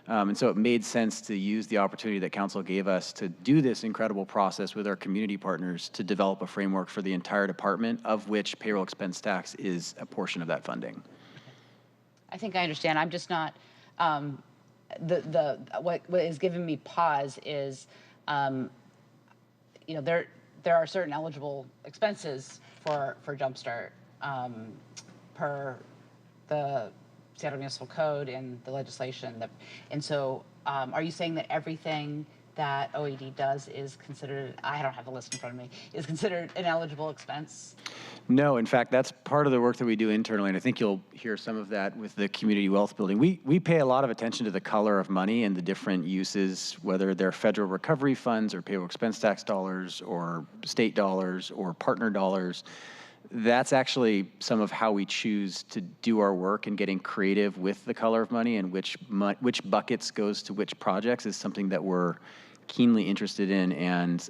And so it made sense to use the opportunity that council gave us to do this incredible process with our community partners to develop a framework for the entire department, of which payroll expense tax is a portion of that funding. I think I understand. I'm just not, what is giving me pause is, there are certain eligible expenses for Jumpstart per the Seattle Municipal Code and the legislation. And so are you saying that everything that OED does is considered, I don't have the list in front of me, is considered an eligible expense? No, in fact, that's part of the work that we do internally, and I think you'll hear some of that with the community wealth building. We pay a lot of attention to the color of money and the different uses, whether they're federal recovery funds or payroll expense tax dollars or state dollars or partner dollars. That's actually some of how we choose to do our work, and getting creative with the color of money and which buckets goes to which projects is something that we're keenly interested in, and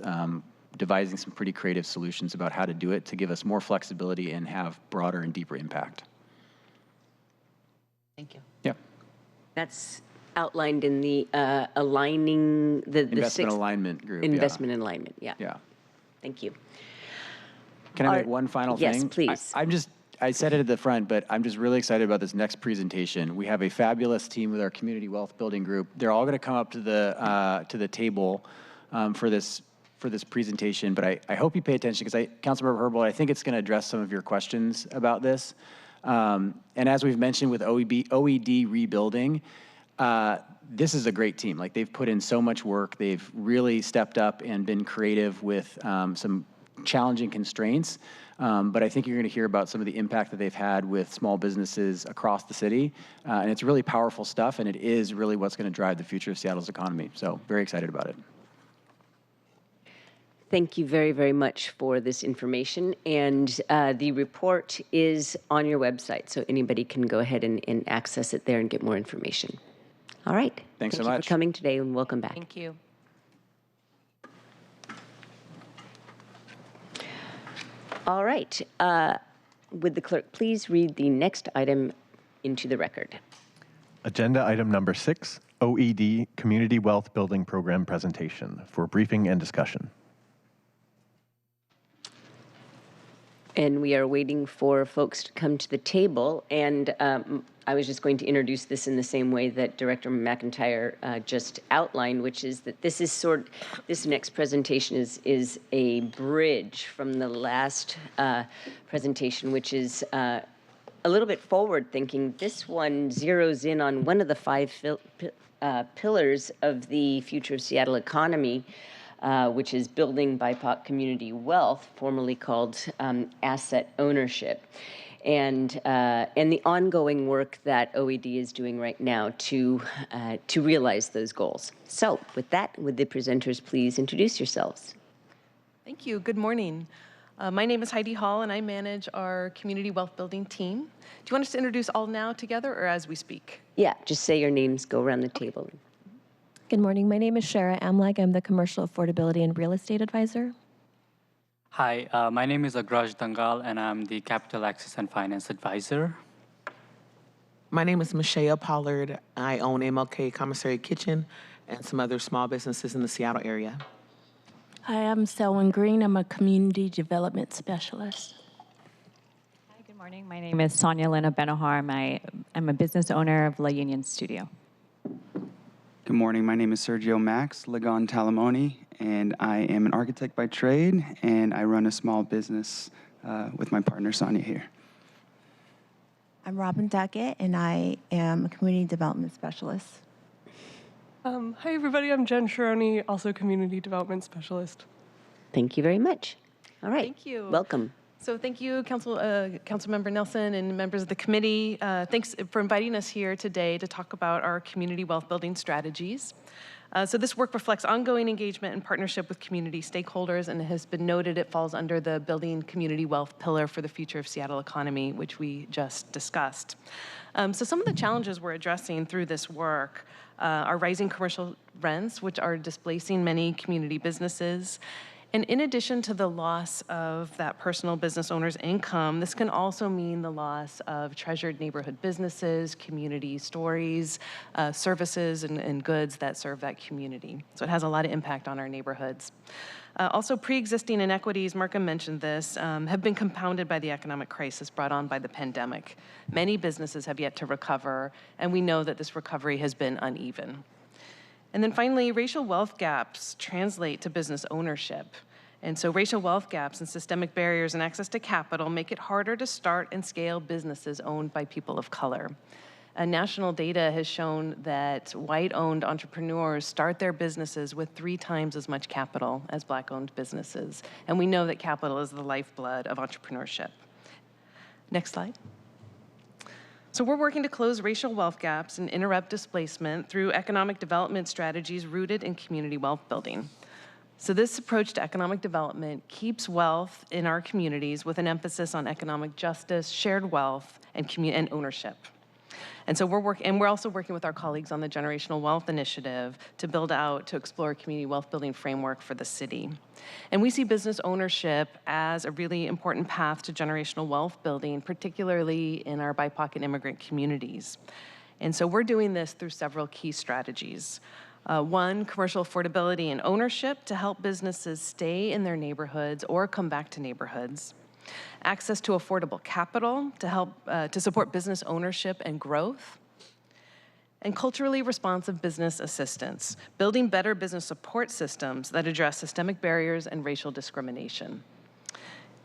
devising some pretty creative solutions about how to do it to give us more flexibility and have broader and deeper impact. Thank you. Yeah. That's outlined in the aligning the Investment sixth alignment group. investment alignment. Yeah. Yeah. Thank you. Can I make one final thing? Yes, please. I said it at the front, but I'm just really excited about this next presentation. We have a fabulous team with our community wealth building group. They're all going to come up to the table for this presentation, but I hope you pay attention, because Councilmember Herbold, I think it's going to address some of your questions about this. And as we've mentioned with OED rebuilding, this is a great team. Like, they've put in so much work. They've really stepped up and been creative with some challenging constraints. But I think you're going to hear about some of the impact that they've had with small businesses across the city. And it's really powerful stuff, and it is really what's going to drive the future of Seattle's economy. So very excited about it. Thank you very, very much for this information. And the report is on your website, so anybody can go ahead and access it there and get more information. All right. Thanks so Thank you much. for coming today, and welcome back. Thank you. All right. Would the clerk please read the next item into the record? Agenda item number 6, OED Community Wealth Building Program presentation for briefing and discussion. And we are waiting for folks to come to the table. And I was just going to introduce this in the same way that Director McIntyre just outlined, which is that this is this next presentation is a bridge from the last presentation, which is a little bit forward thinking. This one zeroes in on one of the 5 pillars of the future of Seattle economy, which is building BIPOC community wealth, formerly called asset ownership, and the ongoing work that OED is doing right now to realize those goals. So, with that, would the presenters please introduce yourselves? Thank you. Good morning. My name is Heidi Hall, and I manage our community wealth building team. Do you want us to introduce all now together, or as we speak? Yeah, just say your names, go around the table. Good morning. My name is Shara Amlag. I'm the Commercial Affordability and Real Estate Advisor. Hi, my name is Agraj Dangal, and I'm the Capital Access and Finance Advisor. My name is Michelle Pollard. I own MLK Commissary Kitchen and some other small businesses in the Seattle area. Hi, I'm Selwyn Green. I'm a Community Development Specialist. Hi, good morning. My name is Sonia Lena Benoharm. I'm a business owner of La Union Studio. Good morning. My name is Sergio Max Lagon Talamoni, and I am an architect by trade, and I run a small business with my partner Sonia here. I'm Robin Duckett, and I am a community development specialist. Hi, everybody. I'm Jen Sharoni, also community development specialist. Thank you very much. All right. Thank you. Welcome. So thank you, Councilmember Nelson and members of the committee. Thanks for inviting us here today to talk about our community wealth building strategies. So this work reflects ongoing engagement and partnership with community stakeholders, and it has been noted it falls under the Building Community Wealth pillar for the future of Seattle economy, which we just discussed. So some of the challenges we're addressing through this work are rising commercial rents, which are displacing many community businesses. And in addition to the loss of that personal business owner's income, this can also mean the loss of treasured neighborhood businesses, community stories, services, and goods that serve that community. So it has a lot of impact on our neighborhoods. Also, pre-existing inequities, Markham mentioned this, have been compounded by the economic crisis brought on by the pandemic. Many businesses have yet to recover, and we know that this recovery has been uneven. And then finally, racial wealth gaps translate to business ownership. And so racial wealth gaps and systemic barriers in access to capital make it harder to start and scale businesses owned by people of color. National data has shown that white-owned entrepreneurs start their businesses with 3 times as much capital as Black-owned businesses. And we know that capital is the lifeblood of entrepreneurship. Next slide. So we're working to close racial wealth gaps and interrupt displacement through economic development strategies rooted in community wealth building. So this approach to economic development keeps wealth in our communities with an emphasis on economic justice, shared wealth, and ownership. And so we're also working with our colleagues on the Generational Wealth Initiative to explore a community wealth building framework for the city. And we see business ownership as a really important path to generational wealth building, particularly in our BIPOC and immigrant communities. And so we're doing this through several key strategies. One, commercial affordability and ownership to help businesses stay in their neighborhoods or come back to neighborhoods. Access to affordable capital to help to support business ownership and growth. And culturally responsive business assistance, building better business support systems that address systemic barriers and racial discrimination.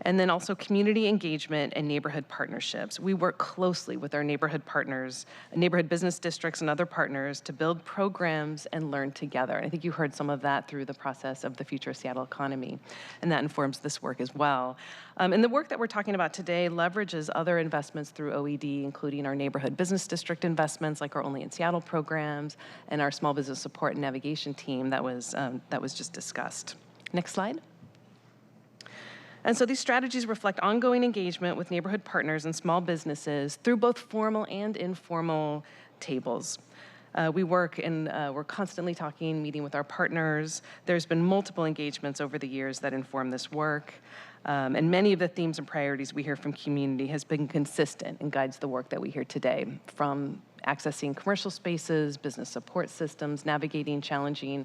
And then also community engagement and neighborhood partnerships. We work closely with our neighborhood partners, neighborhood business districts and other partners to build programs and learn together. I think you heard some of that through the process of the Future of Seattle economy, and that informs this work as well. And the work that we're talking about today leverages other investments through OED, including our neighborhood business district investments like our Only in Seattle programs and our small business support and navigation team that was just discussed. Next slide. And so these strategies reflect ongoing engagement with neighborhood partners and small businesses through both formal and informal tables. We work and we're constantly talking, meeting with our partners. There's been multiple engagements over the years that inform this work. And many of the themes and priorities we hear from community has been consistent and guides the work that we hear today, from accessing commercial spaces, business support systems, navigating challenging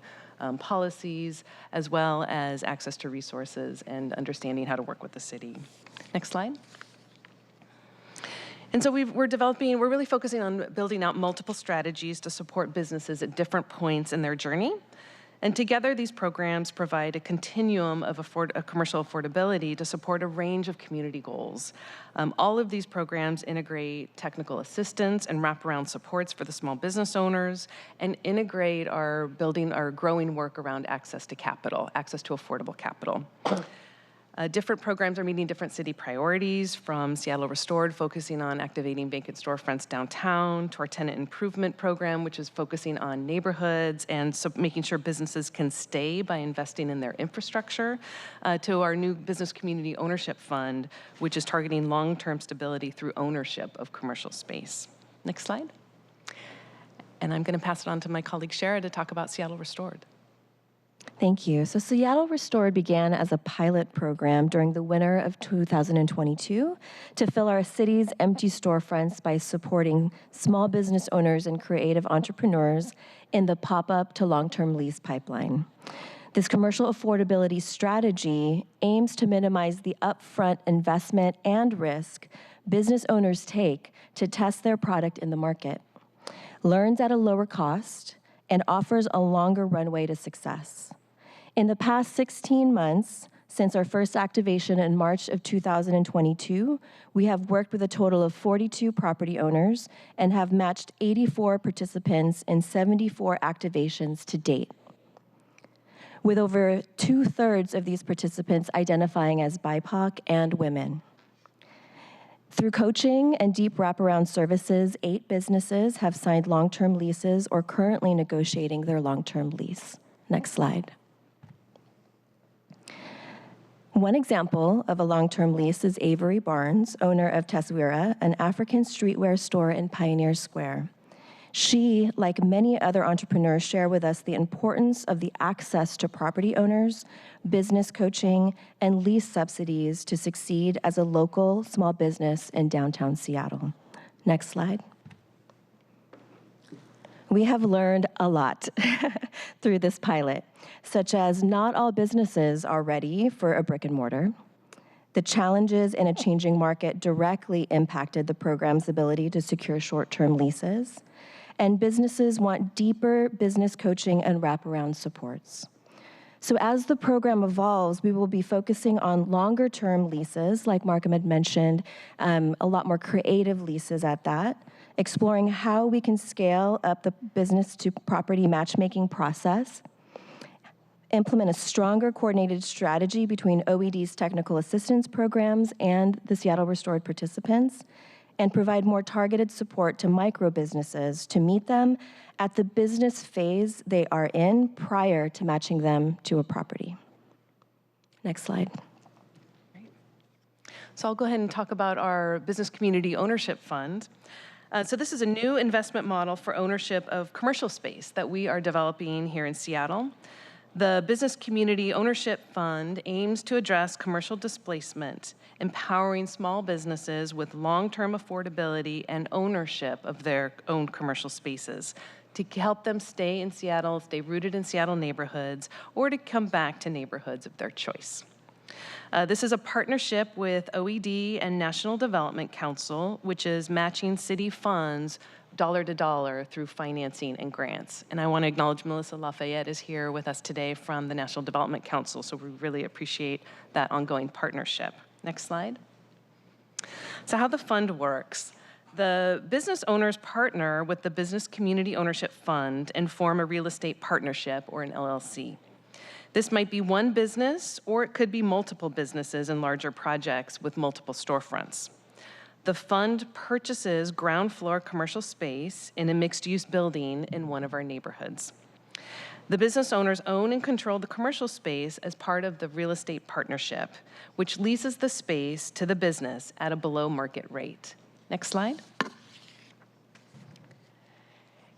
policies, as well as access to resources and understanding how to work with the city. Next slide. And so we're really focusing on building out multiple strategies to support businesses at different points in their journey. And together, these programs provide a continuum of commercial affordability to support a range of community goals. All of these programs integrate technical assistance and wraparound supports for the small business owners, and integrate our growing work around access to capital, access to affordable capital. Different programs are meeting different city priorities, from Seattle Restored, focusing on activating vacant storefronts downtown, to our tenant improvement program, which is focusing on neighborhoods and so making sure businesses can stay by investing in their infrastructure, to our new business community ownership fund, which is targeting long-term stability through ownership of commercial space. Next slide. And I'm going to pass it on to my colleague Shara to talk about Seattle Restored. Thank you. So Seattle Restored began as a pilot program during the winter of 2022 to fill our city's empty storefronts by supporting small business owners and creative entrepreneurs in the pop-up to long-term lease pipeline. This commercial affordability strategy aims to minimize the upfront investment and risk business owners take to test their product in the market, learns at a lower cost, and offers a longer runway to success. In the past 16 months, since our first activation in March of 2022, we have worked with a total of 42 property owners and have matched 84 participants in 74 activations to date, with over 2/3 of these participants identifying as BIPOC and women. Through coaching and deep wraparound services, 8 businesses have signed long-term leases or currently negotiating their long-term lease. Next slide. One example of a long-term lease is Avery Barnes, owner of Taswira, an African streetwear store in Pioneer Square. She, like many other entrepreneurs, share with us the importance of the access to property owners, business coaching, and lease subsidies to succeed as a local small business in downtown Seattle. Next slide. We have learned a lot through this pilot, such as not all businesses are ready for a brick and mortar. The challenges in a changing market directly impacted the program's ability to secure short-term leases, and businesses want deeper business coaching and wraparound supports. So as the program evolves, we will be focusing on longer-term leases, like Markham had mentioned, a lot more creative leases at that, exploring how we can scale up the business to property matchmaking process, implement a stronger coordinated strategy between OED's technical assistance programs and the Seattle Restored participants, and provide more targeted support to micro businesses to meet them at the business phase they are in prior to matching them to a property. Next slide. So I'll go ahead and talk about our Business Community Ownership Fund. So this is a new investment model for ownership of commercial space that we are developing here in Seattle. The Business Community Ownership Fund aims to address commercial displacement, empowering small businesses with long-term affordability and ownership of their own commercial spaces to help them stay in Seattle, stay rooted in Seattle neighborhoods, or to come back to neighborhoods of their choice. This is a partnership with OED and National Development Council, which is matching city funds dollar to dollar through financing and grants. And I want to acknowledge Melissa Lafayette is here with us today from the National Development Council, so we really appreciate that ongoing partnership. Next slide. So how the fund works. The business owners partner with the Business Community Ownership Fund and form a real estate partnership, or an LLC. This might be one business, or it could be multiple businesses and larger projects with multiple storefronts. The fund purchases ground floor commercial space in a mixed-use building in one of our neighborhoods. The business owners own and control the commercial space as part of the real estate partnership, which leases the space to the business at a below-market rate. Next slide.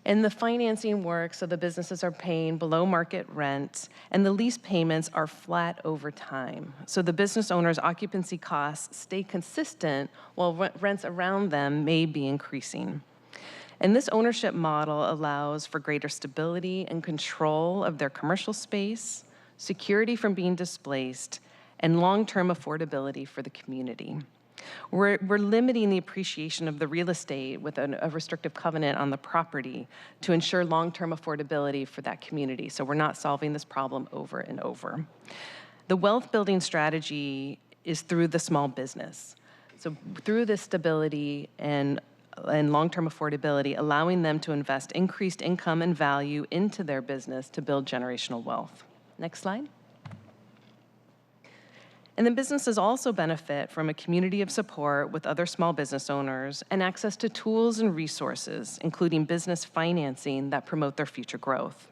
And the financing works, so the businesses are paying below market rent, and the lease payments are flat over time. So the business owner's occupancy costs stay consistent while rents around them may be increasing. And this ownership model allows for greater stability and control of their commercial space, security from being displaced, and long-term affordability for the community. We're limiting the appreciation of the real estate with a restrictive covenant on the property to ensure long-term affordability for that community. So we're not solving this problem over and over. The wealth building strategy is through the small business. So through this stability and long-term affordability, allowing them to invest increased income and value into their business to build generational wealth. Next slide. And then businesses also benefit from a community of support with other small business owners and access to tools and resources, including business financing that promote their future growth.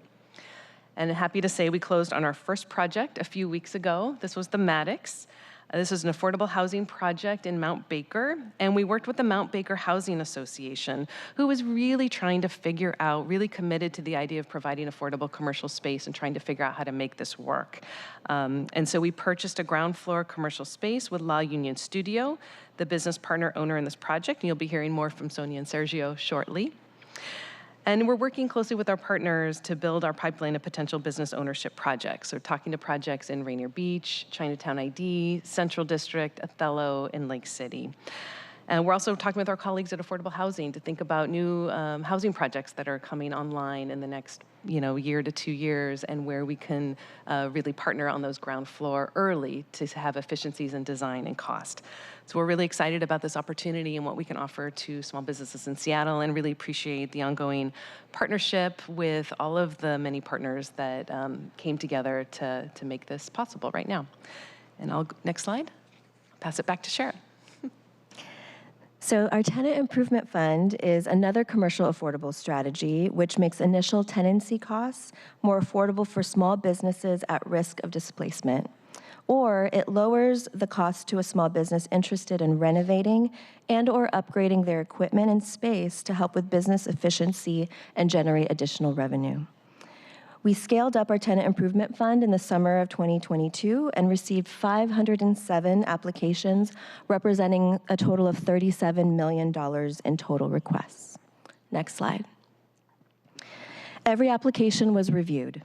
And happy to say we closed on our first project a few weeks ago. This was the Maddox. This is an affordable housing project in Mount Baker, and we worked with the Mount Baker Housing Association, who was really trying to figure out, really committed to the idea of providing affordable commercial space and trying to figure out how to make this work. And so we purchased a ground floor commercial space with La Union Studio, the business partner owner in this project, and you'll be hearing more from Sonia and Sergio shortly. And we're working closely with our partners to build our pipeline of potential business ownership projects. So we're talking to projects in Rainier Beach, Chinatown ID, Central District, Othello, and Lake City. And we're also talking with our colleagues at Affordable Housing to think about new housing projects that are coming online in the next year to 2 years, and where we can really partner on those ground floor early to have efficiencies in design and cost. So we're really excited about this opportunity and what we can offer to small businesses in Seattle, and really appreciate the ongoing partnership with all of the many partners that came together to make this possible right now. And next slide, I'll pass it back to Sharon. So our Tenant Improvement Fund is another commercial affordable strategy which makes initial tenancy costs more affordable for small businesses at risk of displacement. Or it lowers the cost to a small business interested in renovating and or upgrading their equipment and space to help with business efficiency and generate additional revenue. We scaled up our Tenant Improvement Fund in the summer of 2022 and received 507 applications, representing a total of $37 million in total requests. Next slide. Every application was reviewed,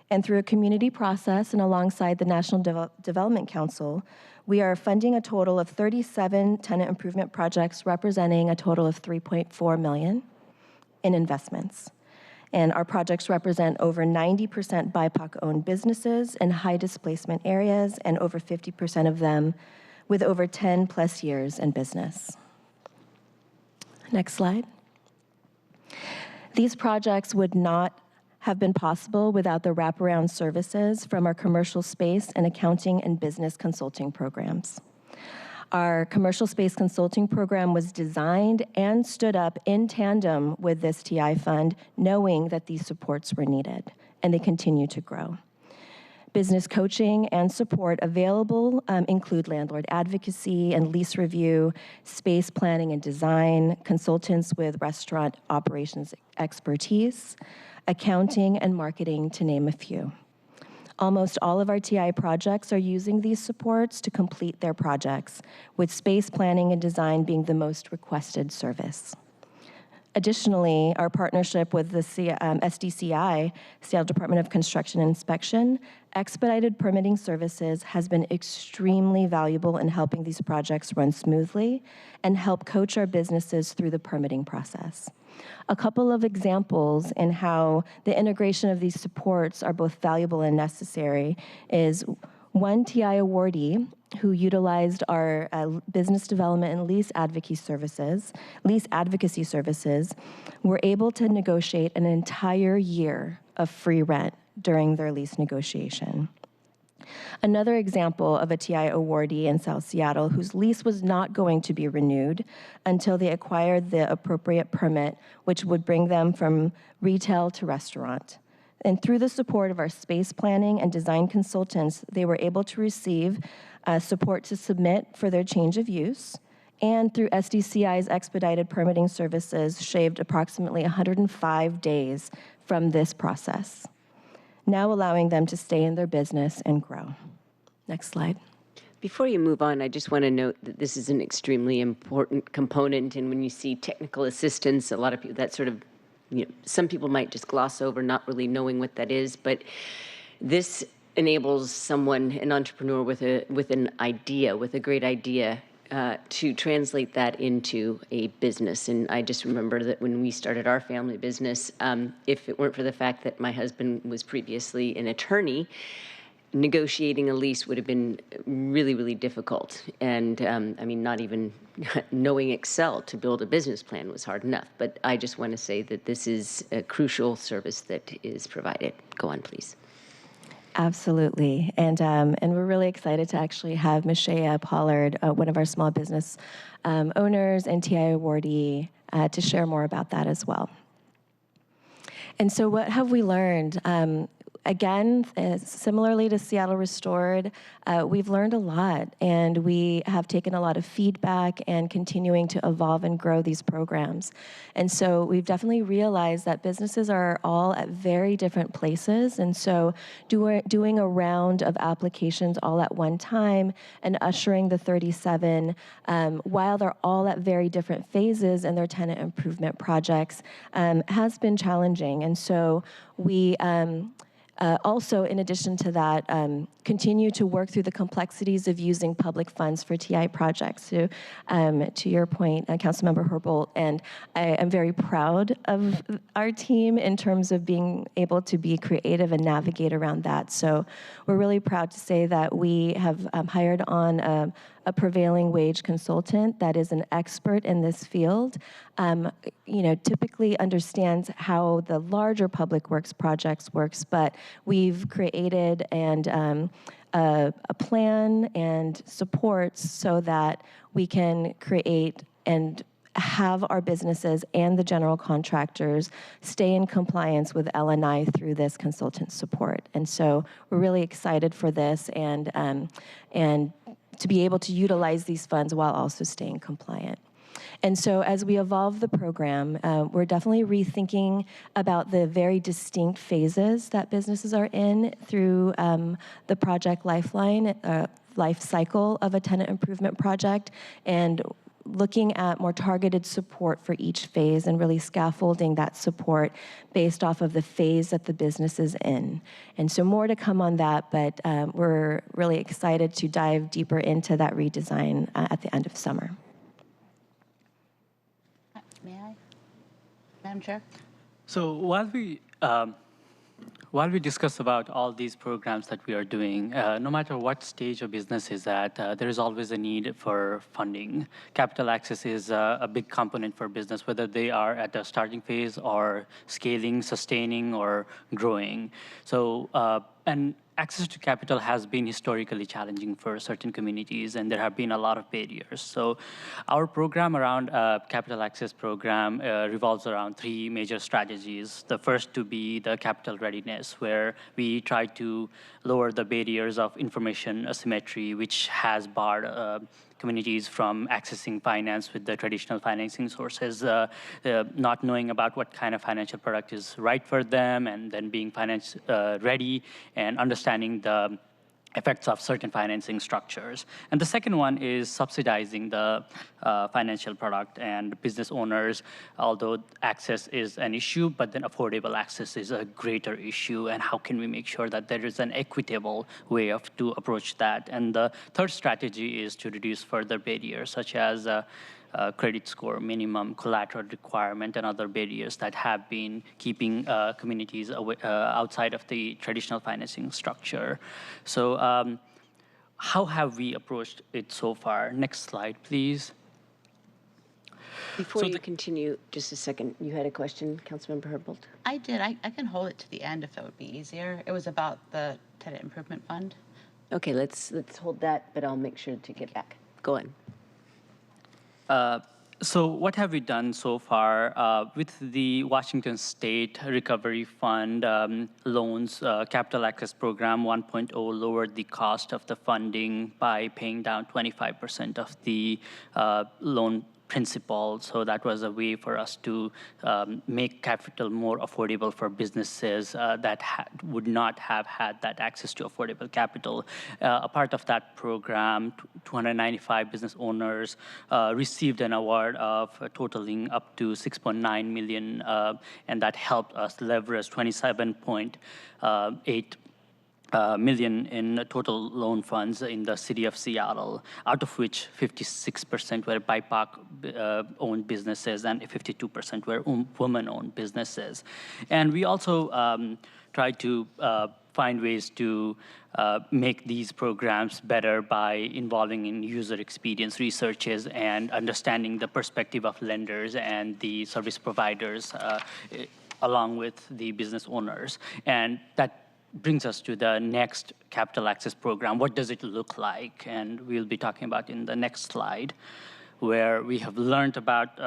and through a community process and alongside the National Development Council, we are funding a total of 37 tenant improvement projects, representing a total of $3.4 million in investments. And our projects represent over 90% BIPOC-owned businesses in high displacement areas, and over 50% of them with over 10 plus years in business. Next slide. These projects would not have been possible without the wraparound services from our commercial space and accounting and business consulting programs. Our commercial space consulting program was designed and stood up in tandem with this TI fund, knowing that these supports were needed, and they continue to grow. Business coaching and support available include landlord advocacy and lease review, space planning and design, consultants with restaurant operations expertise, accounting and marketing, to name a few. Almost all of our TI projects are using these supports to complete their projects, with space planning and design being the most requested service. Additionally, our partnership with the SDCI, Seattle Department of Construction and Inspection, expedited permitting services has been extremely valuable in helping these projects run smoothly and help coach our businesses through the permitting process. A couple of examples in how the integration of these supports are both valuable and necessary is one TI awardee who utilized our business development and lease advocacy services were able to negotiate an entire year of free rent during their lease negotiation. Another example of a TI awardee in South Seattle whose lease was not going to be renewed until they acquired the appropriate permit, which would bring them from retail to restaurant. And through the support of our space planning and design consultants, they were able to receive support to submit for their change of use, and through SDCI's expedited permitting services, shaved approximately 105 days from this process, now allowing them to stay in their business and grow. Next slide. Before you move on, I just want to note that this is an extremely important component, and when you see technical assistance, a lot of people, that sort of, some people might just gloss over not really knowing what that is, but this enables someone, an entrepreneur with a great idea, to translate that into a business. And I just remember that when we started our family business, if it weren't for the fact that my husband was previously an attorney, negotiating a lease would have been really, really difficult. And I mean, not even knowing Excel to build a business plan was hard enough. But I just want to say that this is a crucial service that is provided. Go on, please. Absolutely, and we're really excited to actually have Mashaya Pollard, one of our small business owners and TI awardee, to share more about that as well. And so what have we learned? Again, similarly to Seattle Restored, we've learned a lot, and we have taken a lot of feedback and continuing to evolve and grow these programs. And so we've definitely realized that businesses are all at very different places, and so doing a round of applications all at one time and ushering the 37, while they're all at very different phases in their tenant improvement projects, has been challenging. And so we Also, in addition to that, continue to work through the complexities of using public funds for TI projects. So, to your point, Councilmember Herbold, and I am very proud of our team in terms of being able to be creative and navigate around that. So we're really proud to say that we have hired on a prevailing wage consultant that is an expert in this field, typically understands how the larger public works projects works, but we've created and a plan and supports so that we can create and have our businesses and the general contractors stay in compliance with L&I through this consultant support. And so we're really excited for this and to be able to utilize these funds while also staying compliant. And so as we evolve the program, we're definitely rethinking about the very distinct phases that businesses are in through the project lifeline, life cycle of a tenant improvement project, and looking at more targeted support for each phase and really scaffolding that support based off of the phase that the business is in. And so more to come on that, but we're really excited to dive deeper into that redesign at the end of summer. May I? Madam Chair? So while we discuss about all these programs that we are doing, no matter what stage a business is at, there is always a need for funding. Capital access is a big component for business, whether they are at the starting phase or scaling, sustaining, or growing. So, and access to capital has been historically challenging for certain communities, and there have been a lot of barriers. So our program around capital access program revolves around three major strategies. The first to be the capital readiness, where we try to lower the barriers of information asymmetry, which has barred communities from accessing finance with the traditional financing sources, not knowing about what kind of financial product is right for them, and then being finance ready and understanding the effects of certain financing structures. And the second one is subsidizing the financial product, and business owners, although access is an issue, but then affordable access is a greater issue, and how can we make sure that there is an equitable way to approach that? And the third strategy is to reduce further barriers, such as credit score minimum, collateral requirement, and other barriers that have been keeping communities outside of the traditional financing structure. So how have we approached it so far? Next slide, please. Before you continue, just a second, you had a question, Councilmember Herbold? I did. I can hold it to the end if it would be easier. It was about the tenant improvement fund. Okay, let's hold that, but I'll make sure to get back. Go on. So what have we done so far with the Washington State Recovery Fund loans capital access program 1.0 lowered the cost of the funding by paying down 25% of the loan principal. So that was a way for us to make capital more affordable for businesses that would not have had that access to affordable capital. A part of that program, 295 business owners received an award of totaling up to $6.9 million, and that helped us leverage 27.8 million in total loan funds in the city of Seattle, out of which 56% were BIPOC-owned businesses and 52% were women-owned businesses. And we also tried to find ways to make these programs better by involving in user experience researches and understanding the perspective of lenders and the service providers along with the business owners. And that brings us to the next capital access program. What does it look like? And we'll be talking about in the next slide, where we have learned about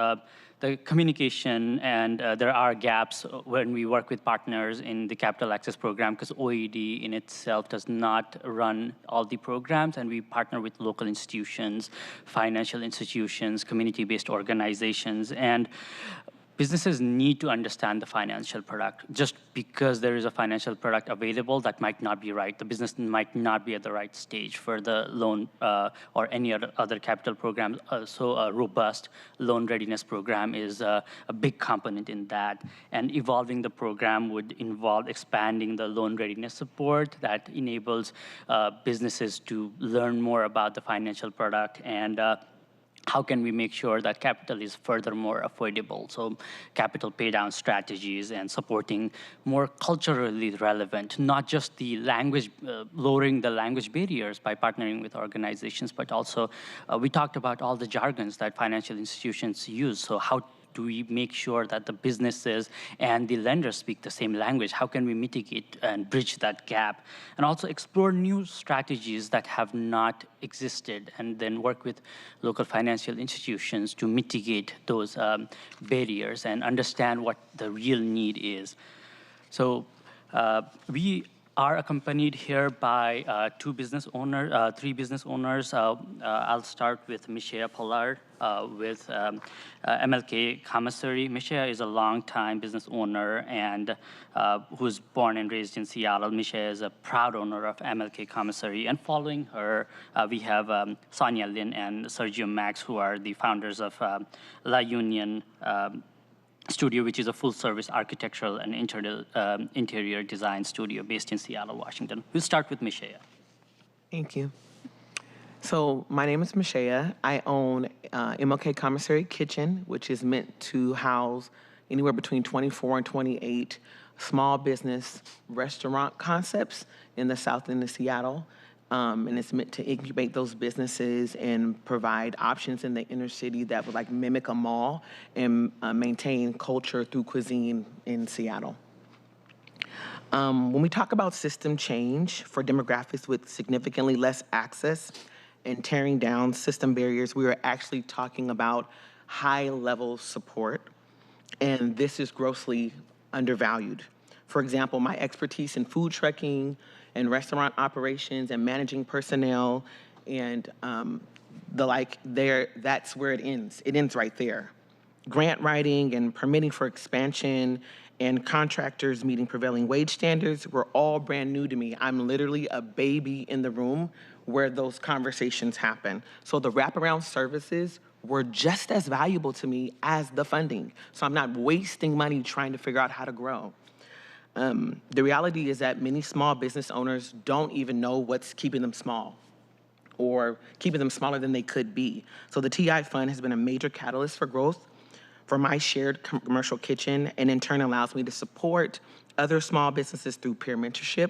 the communication, and there are gaps when we work with partners in the capital access program, because OED in itself does not run all the programs, and we partner with local institutions, financial institutions, community-based organizations, and businesses need to understand the financial product. Just because there is a financial product available, that might not be right. The business might not be at the right stage for the loan or any other capital program. So a robust loan readiness program is a big component in that. And evolving the program would involve expanding the loan readiness support that enables businesses to learn more about the financial product and how can we make sure that capital is furthermore affordable? So capital pay down strategies and supporting more culturally relevant, not just the language, lowering the language barriers by partnering with organizations, but also we talked about all the jargons that financial institutions use. So how do we make sure that the businesses and the lenders speak the same language? How can we mitigate and bridge that gap? And also explore new strategies that have not existed, and then work with local financial institutions to mitigate those barriers and understand what the real need is. So we are accompanied here by three business owners. I'll start with Michelle Pollard with MLK Commissary. Michelle is a longtime business owner and who's born and raised in Seattle. Michelle is a proud owner of MLK Commissary. And following her, we have Sonia Lin and Sergio Max, who are the founders of La Union Studio, which is a full-service architectural and interior design studio based in Seattle, Washington. We'll start with Michelle. Thank you. So my name is Michelle. I own MLK Commissary Kitchen, which is meant to house anywhere between 24 and 28 small business restaurant concepts in the south end of Seattle. And it's meant to incubate those businesses and provide options in the inner city that would like mimic a mall and maintain culture through cuisine in Seattle. When we talk about system change for demographics with significantly less access and tearing down system barriers, we are actually talking about high-level support, and this is grossly undervalued. For example, my expertise in food trucking and restaurant operations and managing personnel and the like, that's where it ends. It ends right there. Grant writing and permitting for expansion and contractors meeting prevailing wage standards were all brand new to me. I'm literally a baby in the room where those conversations happen. So the wraparound services were just as valuable to me as the funding. So I'm not wasting money trying to figure out how to grow. The reality is that many small business owners don't even know what's keeping them small or keeping them smaller than they could be. So the TI Fund has been a major catalyst for growth for my shared commercial kitchen, and in turn allows me to support other small businesses through peer mentorship,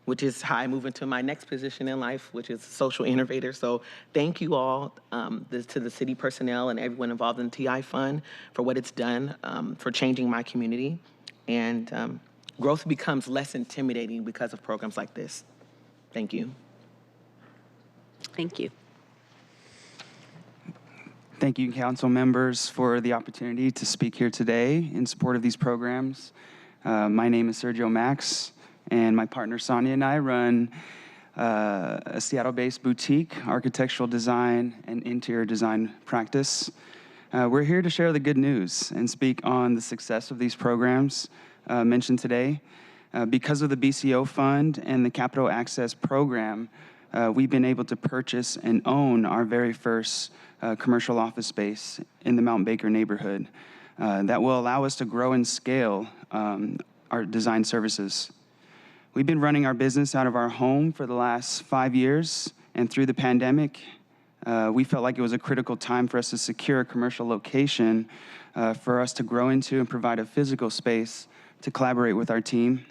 which is how I move into my next position in life, which is social innovator. So thank you all to the city personnel and everyone involved in the TI Fund for what it's done for changing my community. And growth becomes less intimidating because of programs like this. Thank you. Thank you. Thank you, council members, for the opportunity to speak here today in support of these programs. My name is Sergio Max, and my partner Sonia and I run a Seattle-based boutique architectural design and interior design practice. We're here to share the good news and speak on the success of these programs mentioned today. Because of the BCO Fund and the Capital Access Program, we've been able to purchase and own our very first commercial office space in the Mount Baker neighborhood that will allow us to grow and scale our design services. We've been running our business out of our home for the last 5 years, and through the pandemic, we felt like it was a critical time for us to secure a commercial location for us to grow into and provide a physical space to collaborate with our team.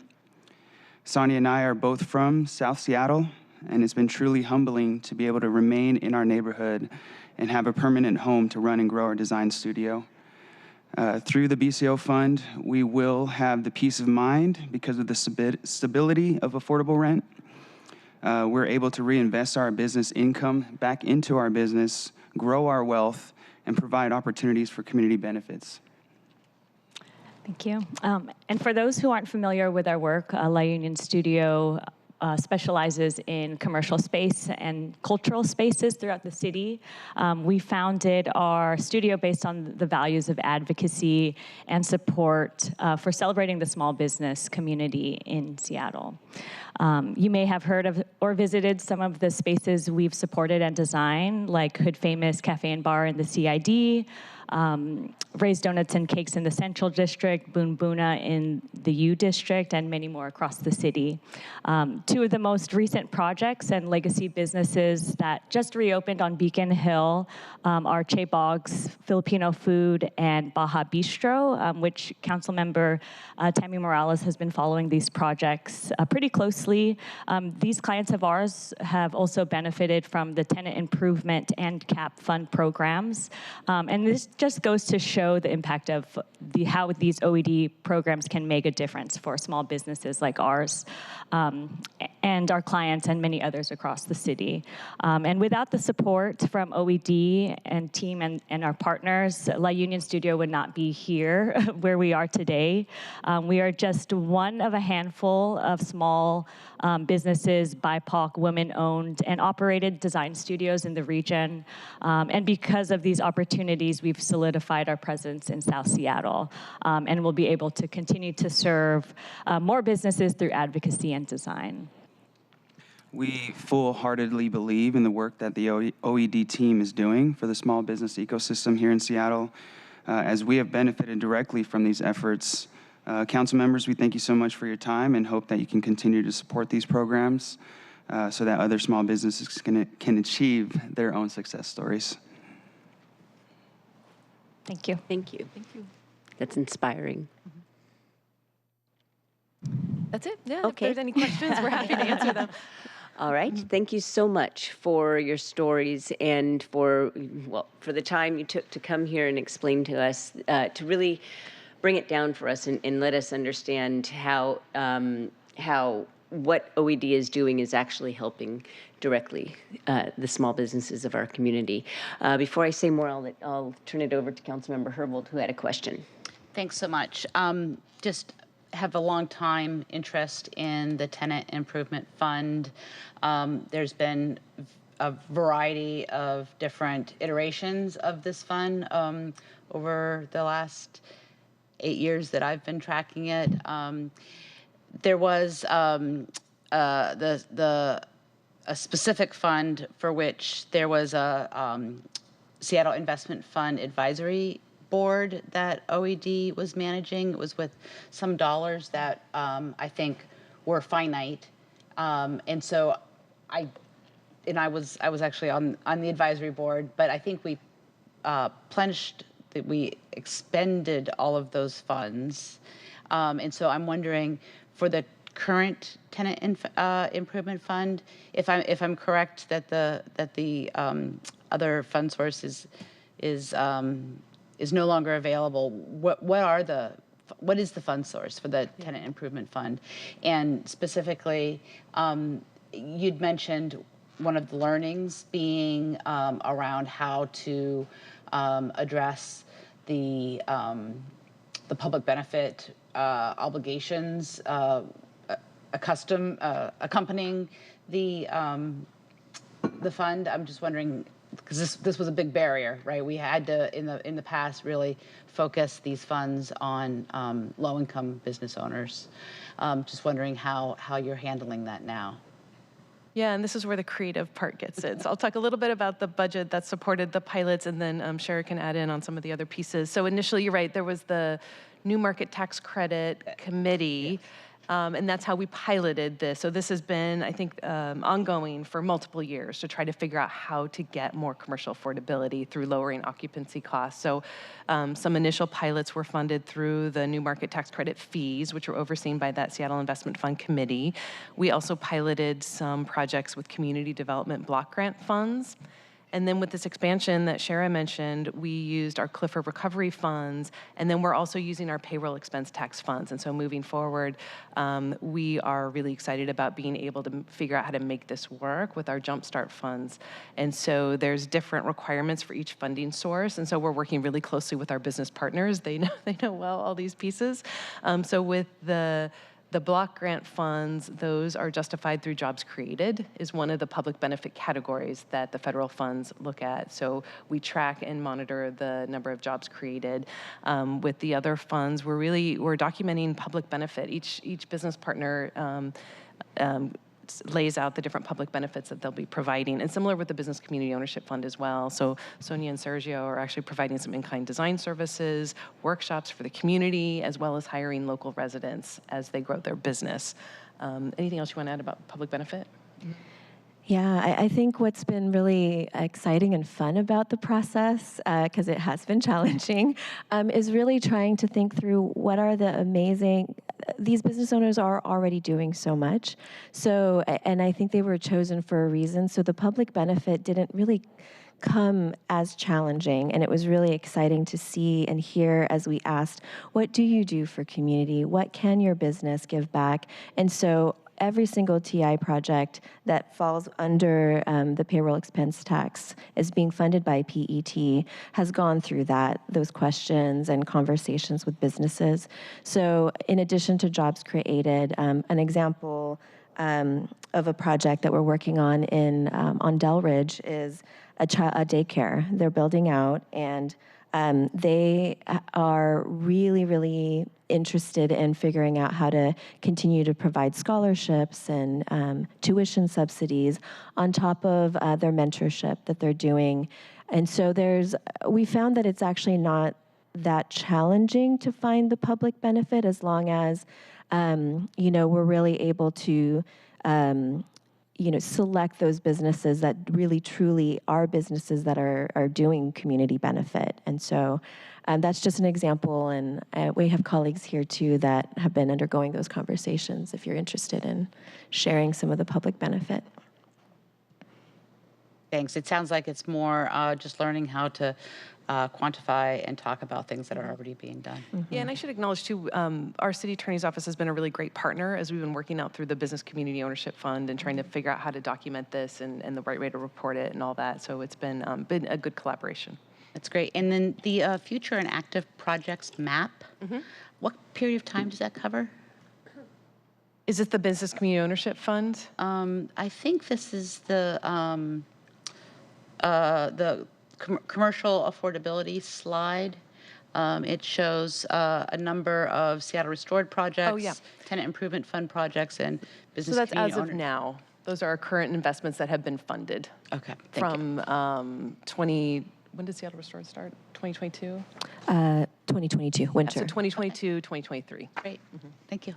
Sonia and I are both from South Seattle, and it's been truly humbling to be able to remain in our neighborhood and have a permanent home to run and grow our design studio. Through the BCO Fund, we will have the peace of mind because of the stability of affordable rent. We're able to reinvest our business income back into our business, grow our wealth, and provide opportunities for community benefits. Thank you. And for those who aren't familiar with our work, La Union Studio specializes in commercial space and cultural spaces throughout the city. We founded our studio based on the values of advocacy and support for celebrating the small business community in Seattle. You may have heard of or visited some of the spaces we've supported and designed, like Hood Famous Cafe and Bar in the CID, Raised Donuts and Cakes in the Central District, Boon Boona in the U District, and many more across the city. Two of the most recent projects and legacy businesses that just reopened on Beacon Hill are Che Boggs Filipino Food and Baja Bistro, which Councilmember Tammy Morales has been following these projects pretty closely. These clients of ours have also benefited from the tenant improvement and CAP fund programs. And this just goes to show the impact of how these OED programs can make a difference for small businesses like ours and our clients and many others across the city. And without the support from OED and team and our partners, La Union Studio would not be here where we are today. We are just one of a handful of small businesses, BIPOC, women-owned and operated design studios in the region. And because of these opportunities, we've solidified our presence in South Seattle, and we'll be able to continue to serve more businesses through advocacy and design. We full-heartedly believe in the work that the OED team is doing for the small business ecosystem here in Seattle, as we have benefited directly from these efforts. Council members, we thank you so much for your time and hope that you can continue to support these programs so that other small businesses can achieve their own success stories. Thank you. Thank you. Thank you. That's inspiring. That's it. Yeah. Okay. If there's any questions, we're happy to answer them. All right. Thank you so much for your stories and for the time you took to come here and explain to us, to really bring it down for us and let us understand how what OED is doing is actually helping directly the small businesses of our community. Before I say more, I'll turn it over to Councilmember Herbold, who had a question. Thanks so much. Just have a long time interest in the Tenant Improvement Fund. There's been a variety of different iterations of this fund over the last 8 years that I've been tracking it. There was a specific fund for which there was a Seattle Investment Fund Advisory Board that OED was managing. It was with some dollars that I think were finite, and so I was actually on the advisory board, but I think we we expended all of those funds, and so I'm wondering for the current tenant improvement fund, if I'm correct that the other fund source is no longer available. What is the fund source for the tenant improvement fund? And specifically, you'd mentioned one of the learnings being around how to address the public benefit obligations accompanying the fund. I'm just wondering, because this was a big barrier, right? We had to in the past really focus these funds on low-income business owners. Just wondering how you're handling that now. Yeah, and this is where the creative part gets in. So I'll talk a little bit about the budget that supported the pilots, and then Shara can add in on some of the other pieces. So initially, you're right, there was the New Market Tax Credit Committee, and that's how we piloted this. So this has been, I think, ongoing for multiple years to try to figure out how to get more commercial affordability through lowering occupancy costs. So some initial pilots were funded through the New Market Tax Credit fees, which were overseen by that Seattle Investment Fund Committee. We also piloted some projects with community development block grant funds. And then with this expansion that Shara mentioned, we used our Clifford recovery funds, and then we're also using our payroll expense tax funds. And so moving forward, we are really excited about being able to figure out how to make this work with our Jumpstart funds. And so there's different requirements for each funding source. And so we're working really closely with our business partners. They know well all these pieces. So with the The block grant funds, those are justified through jobs created, is one of the public benefit categories that the federal funds look at. So we track and monitor the number of jobs created. With the other funds, we're documenting public benefit. Each business partner lays out the different public benefits that they'll be providing, and similar with the Business Community Ownership Fund as well. So Sonia and Sergio are actually providing some in-kind design services, workshops for the community, as well as hiring local residents as they grow their business. Anything else you want to add about public benefit? Yeah, I think what's been really exciting and fun about the process, because it has been challenging, is really trying to think through what are the amazing, these business owners are already doing so much. So, and I think they were chosen for a reason. So the public benefit didn't really come as challenging, and it was really exciting to see and hear as we asked, what do you do for community? What can your business give back? And so every single TI project that falls under the payroll expense tax is being funded by PET has gone through those questions and conversations with businesses. So in addition to jobs created, an example of a project that we're working on on Delridge is a daycare they're building out, and they are really, really interested in figuring out how to continue to provide scholarships and tuition subsidies on top of their mentorship that they're doing. And so we found that it's actually not that challenging to find the public benefit as long as, we're really able to select those businesses that really truly are businesses that are doing community benefit. And so that's just an example. And we have colleagues here too that have been undergoing those conversations if you're interested in sharing some of the public benefit. Thanks. It sounds like it's more just learning how to quantify and talk about things that are already being done. Yeah, and I should acknowledge too, our city attorney's office has been a really great partner as we've been working out through the Business Community Ownership Fund and trying to figure out how to document this and the right way to report it and all that. So it's been a good collaboration. That's great. And then the future and active projects map, what period of time does that cover? Is it the Business Community Ownership Fund? I think this is the commercial affordability slide. It shows a number of Seattle Restored projects, tenant improvement fund projects, and business. So that's community as of now. Those are our current investments that have been funded. Okay. From when did Seattle Restored start? 2022? 2022, winter. So 2022, 2023. Great. Thank you.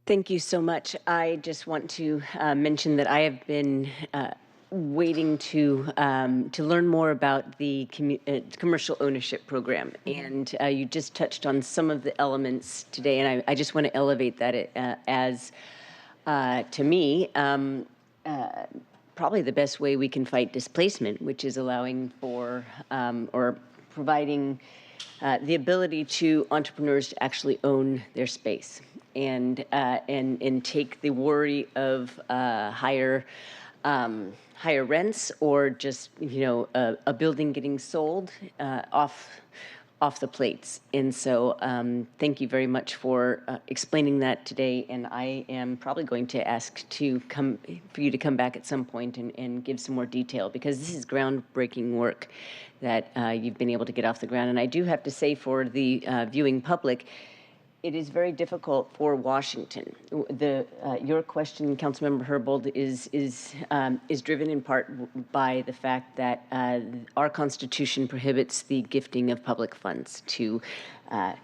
Thank you so much. I just want to mention that I have been waiting to learn more about the commercial ownership program, and you just touched on some of the elements today, and I just want to elevate that as to me probably the best way we can fight displacement, which is allowing for or providing the ability to entrepreneurs to actually own their space and take the worry of higher rents or just a building getting sold off the plates. And so thank you very much for explaining that today. And I am probably going to ask for you to come back at some point and give some more detail, because this is groundbreaking work that you've been able to get off the ground. And I do have to say, for the viewing public, it is very difficult for Washington. Your question, Councilmember Herbold, is driven in part by the fact that our Constitution prohibits the gifting of public funds to a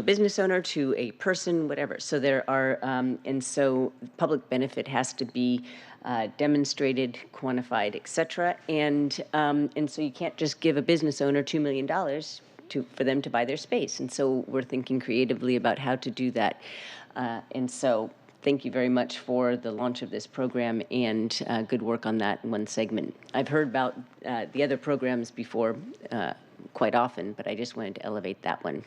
business owner, to a person, whatever. So there are, and so public benefit has to be demonstrated, quantified, et cetera. And so you can't just give a business owner $2 million for them to buy their space. And so we're thinking creatively about how to do that. And so thank you very much for the launch of this program and good work on that in one segment. I've heard about the other programs before quite often, but I just wanted to elevate that one.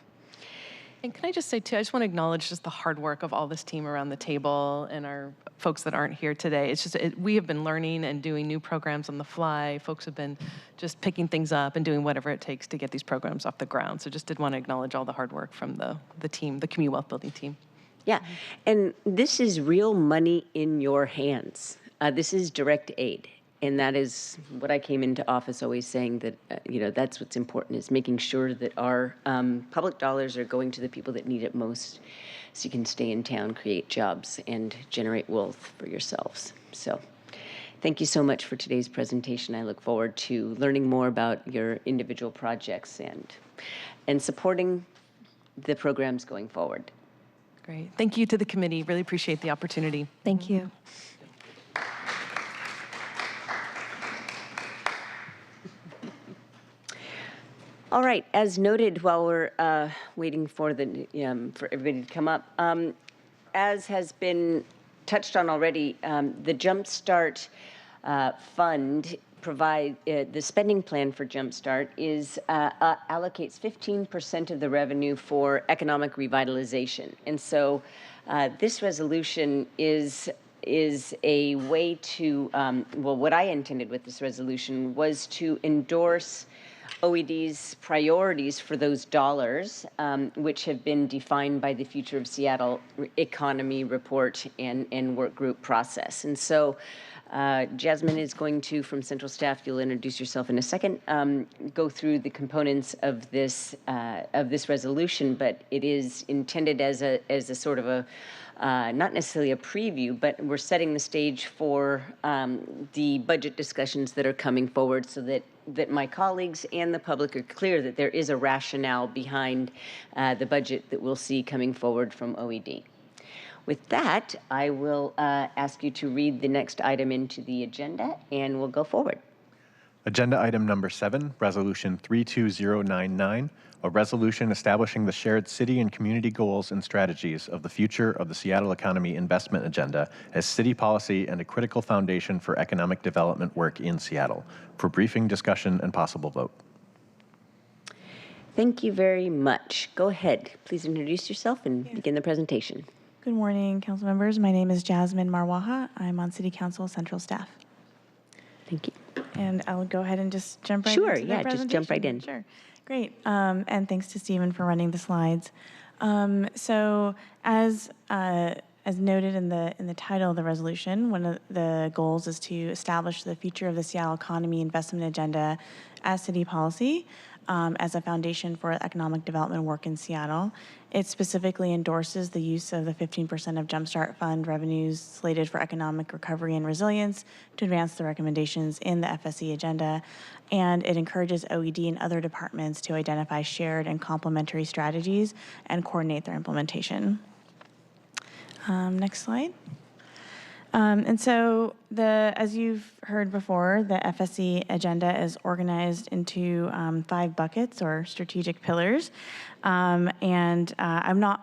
And can I just say too, I just want to acknowledge just the hard work of all this team around the table and our folks that aren't here today. It's just, we have been learning and doing new programs on the fly. Folks have been just picking things up and doing whatever it takes to get these programs off the ground. So just did want to acknowledge all the hard work from the team, the community wealth building team. Yeah, and this is real money in your hands. This is direct aid. And that is what I came into office always saying, that, that's what's important, is making sure that our public dollars are going to the people that need it most, so you can stay in town, create jobs, and generate wealth for yourselves. So thank you so much for today's presentation. I look forward to learning more about your individual projects and supporting the programs going forward. Great. Thank you to the committee. Really appreciate the opportunity. Thank you. All right, as noted, while we're waiting for for everybody to come up, as has been touched on already, the Jumpstart Fund the spending plan for Jumpstart allocates 15% of the revenue for economic revitalization, and so this resolution is a way to what I intended with this resolution was to endorse OED's priorities for those dollars, which have been defined by the Future of Seattle Economy Report and work group process. And so Jasmine is going to, from Central Staff, you'll introduce yourself in a second, go through the components of this resolution, but it is intended as a sort of a not necessarily a preview, but we're setting the stage for the budget discussions that are coming forward, so that my colleagues and the public are clear that there is a rationale behind the budget that we'll see coming forward from OED. With that, I will ask you to read the next item into the agenda, and we'll go forward. Agenda item number 7, Resolution 32099, a resolution establishing the shared city and community goals and strategies of the future of the Seattle Economy Investment Agenda as city policy and a critical foundation for economic development work in Seattle. For briefing, discussion, and possible vote. Thank you very much. Go ahead. Please introduce yourself and begin the presentation. Good morning, council members. My name is Jasmine Marwaha. I'm on City Council Central Staff. Thank you. And I'll go ahead and just jump right into the presentation. Just jump right in. Sure. Great. And thanks to Stephen for running the slides. So as noted in the title of the resolution, one of the goals is to establish the future of the Seattle Economy Investment Agenda as city policy as a foundation for economic development work in Seattle. It specifically endorses the use of the 15% of Jumpstart Fund revenues slated for economic recovery and resilience to advance the recommendations in the FSE agenda, and it encourages OED and other departments to identify shared and complementary strategies and coordinate their implementation. Next slide. And so as you've heard before, the FSE agenda is organized into 5 buckets or strategic pillars. I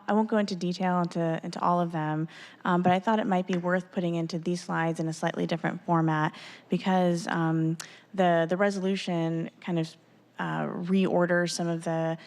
won't go into detail into all of them, but I thought it might be worth putting into these slides in a slightly different format, because the resolution kind of reorders some of the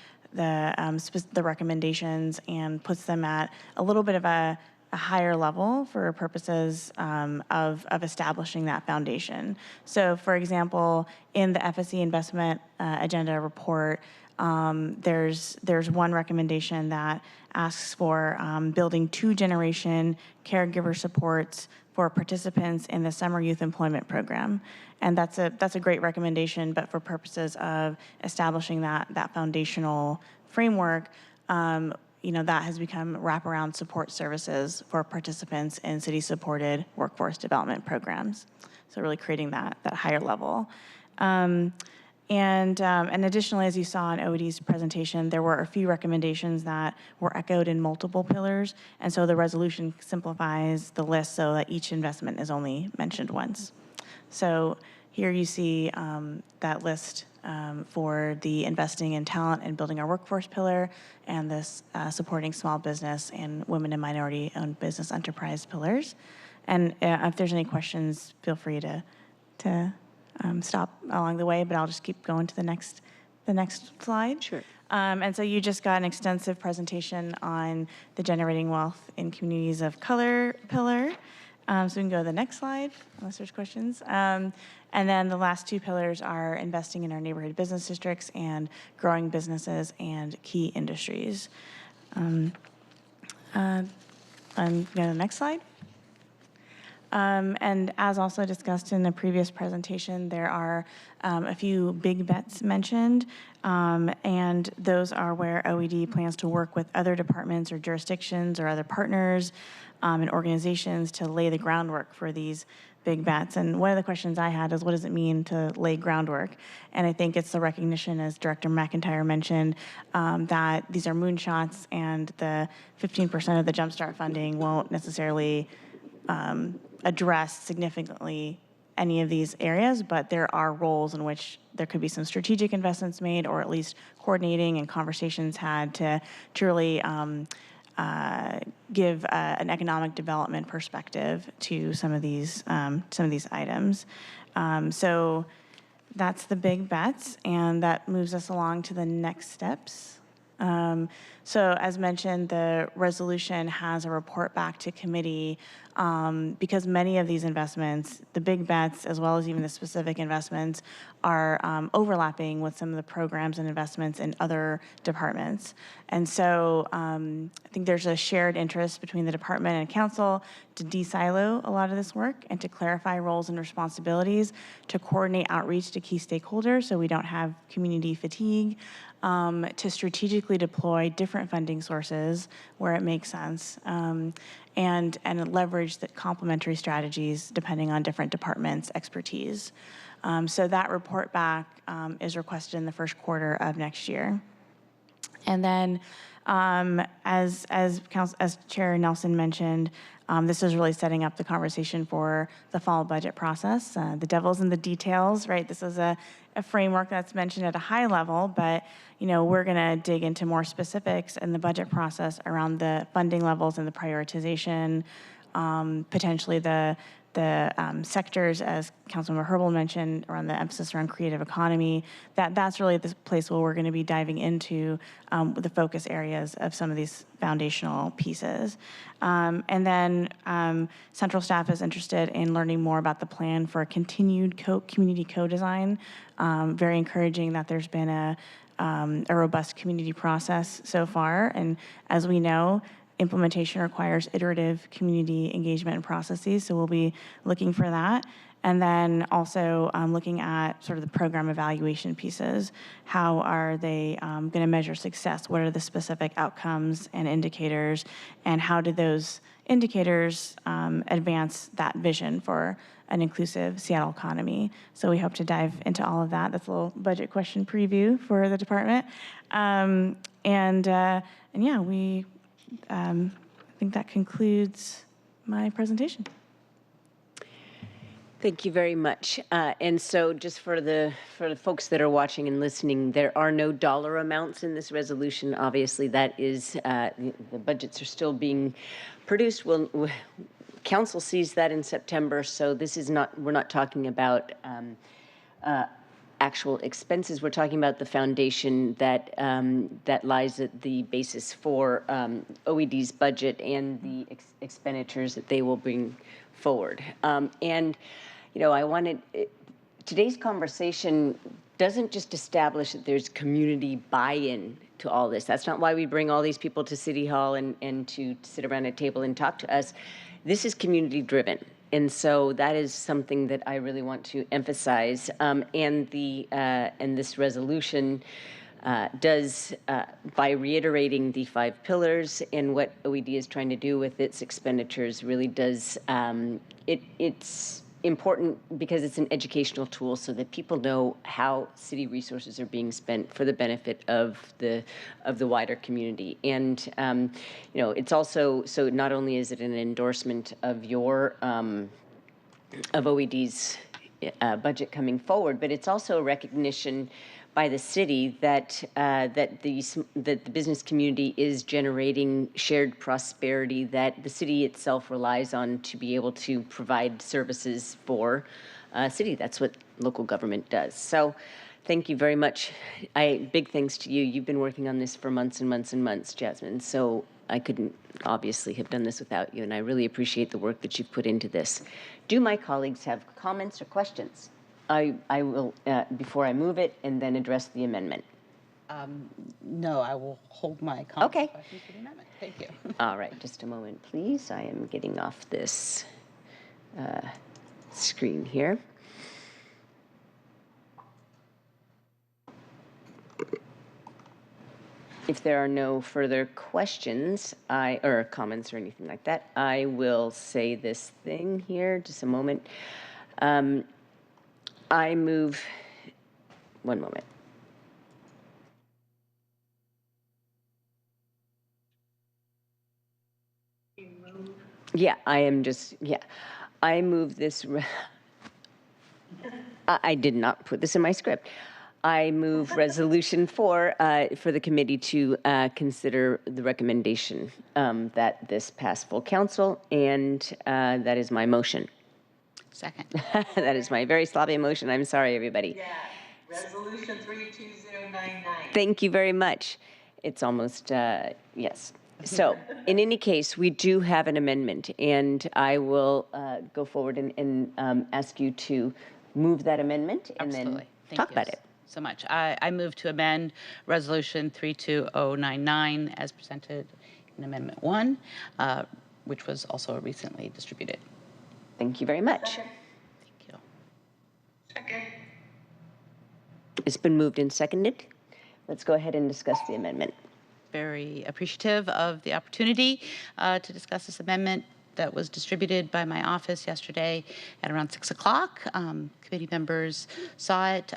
recommendations and puts them at a little bit of a higher level for purposes of establishing that foundation. So for example, in the FSE investment agenda report, there's one recommendation that asks for building 2-generation caregiver supports for participants in the Summer Youth Employment Program. And that's a great recommendation, but for purposes of establishing that foundational framework, that has become wraparound support services for participants in city-supported workforce development programs. So really creating that higher level. And additionally, as you saw in OED's presentation, there were a few recommendations that were echoed in multiple pillars. And so the resolution simplifies the list so that each investment is only mentioned once. So here you see that list for the investing in talent and building our workforce pillar, and this supporting small business and women and minority-owned business enterprise pillars. And if there's any questions, feel free to stop along the way, but I'll just keep going to the next slide. Sure. And so you just got an extensive presentation on the Generating Wealth in Communities of Color pillar. So we can go to the next slide, unless there's questions. And then the last two pillars are investing in our neighborhood business districts and growing businesses and key industries. And go to the next slide. And as also discussed in the previous presentation, there are a few big bets mentioned, and those are where OED plans to work with other departments or jurisdictions or other partners and organizations to lay the groundwork for these big bets. And one of the questions I had is, what does it mean to lay groundwork? And I think it's the recognition, as Director McIntyre mentioned, that these are moonshots, and the 15% of the Jumpstart funding won't necessarily address significantly any of these areas, but there are roles in which there could be some strategic investments made, or at least coordinating and conversations had to truly give an economic development perspective to some of these items. So that's the big bets, and that moves us along to the next steps. So as mentioned, the resolution has a report back to committee because many of these investments, the big bets, as well as even the specific investments, are overlapping with some of the programs and investments in other departments. And so I think there's a shared interest between the department and council to de-silo a lot of this work and to clarify roles and responsibilities, to coordinate outreach to key stakeholders so we don't have community fatigue, to strategically deploy different funding sources where it makes sense, and leverage the complementary strategies depending on different departments' expertise. So that report back is requested in the first quarter of next year. And then, as Chair Nelson mentioned, this is really setting up the conversation for the fall budget process. The devil's in the details, right? This is a framework that's mentioned at a high level, but we're going to dig into more specifics in the budget process around the funding levels and the prioritization, potentially the sectors, as Councilmember Herbal mentioned, around the emphasis around creative economy. That's really the place where we're going to be diving into the focus areas of some of these foundational pieces. And then central staff is interested in learning more about the plan for a continued community co-design. Very encouraging that there's been a robust community process so far. And as we know, implementation requires iterative community engagement and processes, so we'll be looking for that. And then also looking at sort of the program evaluation pieces. How are they going to measure success? What are the specific outcomes and indicators? And how do those indicators advance that vision for an inclusive Seattle economy? So we hope to dive into all of that. That's a little budget question preview for the department. And yeah, I think that concludes my presentation. Thank you very much. And so just for the folks that are watching and listening, there are no dollar amounts in this resolution. Obviously, that is, the budgets are still being produced. Council sees that in September, so this is not, we're not talking about actual expenses. We're talking about the foundation that that lies at the basis for OED's budget and the expenditures that they will bring forward. And I wanted, today's conversation doesn't just establish that there's community buy-in to all this. That's not why we bring all these people to City Hall and to sit around a table and talk to us. This is community driven. And so that is something that I really want to emphasize. And this resolution does, by reiterating the 5 pillars and what OED is trying to do with its expenditures, really does, it's important because it's an educational tool so that people know how city resources are being spent for the benefit of the wider community. And it's also, so not only is it an endorsement of your of OED's budget coming forward, but it's also a recognition by the city that that the business community is generating shared prosperity that the city itself relies on to be able to provide services for city. That's what local government does. So Thank you very much. Big thanks to you. You've been working on this for months and months and months, Jasmine. So I couldn't obviously have done this without you, and I really appreciate the work that you've put into this. Do my colleagues have comments or questions? I will, before I move it, and then address the amendment. No, I will hold my comments and questions for the amendment. Thank you. All right, just a moment, please. I am getting off this screen here. If there are no further questions or comments or anything like that, I will say this thing here. Just a moment. I move, one moment. Yeah, I move this. I did not put this in my script. I move resolution 4 for the committee to consider the recommendation that this pass full council, and that is my motion. Second. That is my very sloppy motion. I'm sorry, everybody. Yeah, resolution 32099. Thank you very much. It's almost, yes. So in any case, we do have an amendment, and I will go forward and ask you to move that amendment and Absolutely. then talk about it. So much. I move to amend Resolution 32099 as presented in Amendment 1, which was also recently distributed. Thank you very much. Thank you. Second. It's been moved and seconded. Let's go ahead and discuss the amendment. Very appreciative of the opportunity to discuss this amendment that was distributed by my office yesterday at around 6 o'clock. Committee members saw it.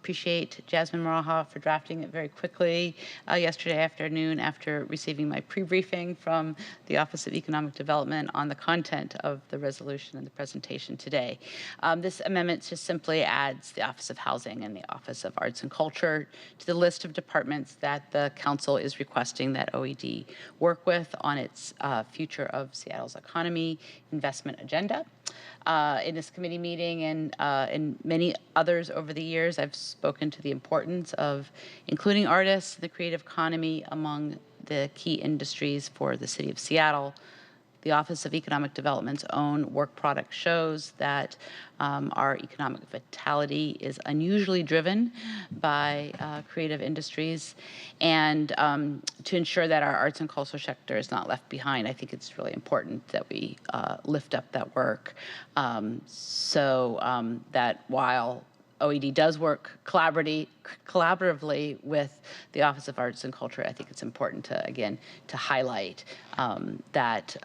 Appreciate Jasmine Maraha for drafting it very quickly yesterday afternoon after receiving my pre-briefing from the Office of Economic Development on the content of the resolution and the presentation today. This amendment just simply adds the Office of Housing and the Office of Arts and Culture to the list of departments that the council is requesting that OED work with on its future of Seattle's economy investment agenda. In this committee meeting and many others over the years, I've spoken to the importance of including artists, the creative economy among the key industries for the city of Seattle. The Office of Economic Development's own work product shows that our economic vitality is unusually driven by creative industries. And to ensure that our arts and culture sector is not left behind, I think it's really important that we lift up that work so that while OED does work collaboratively with the Office of Arts and Culture, I think it's important to, again, to highlight that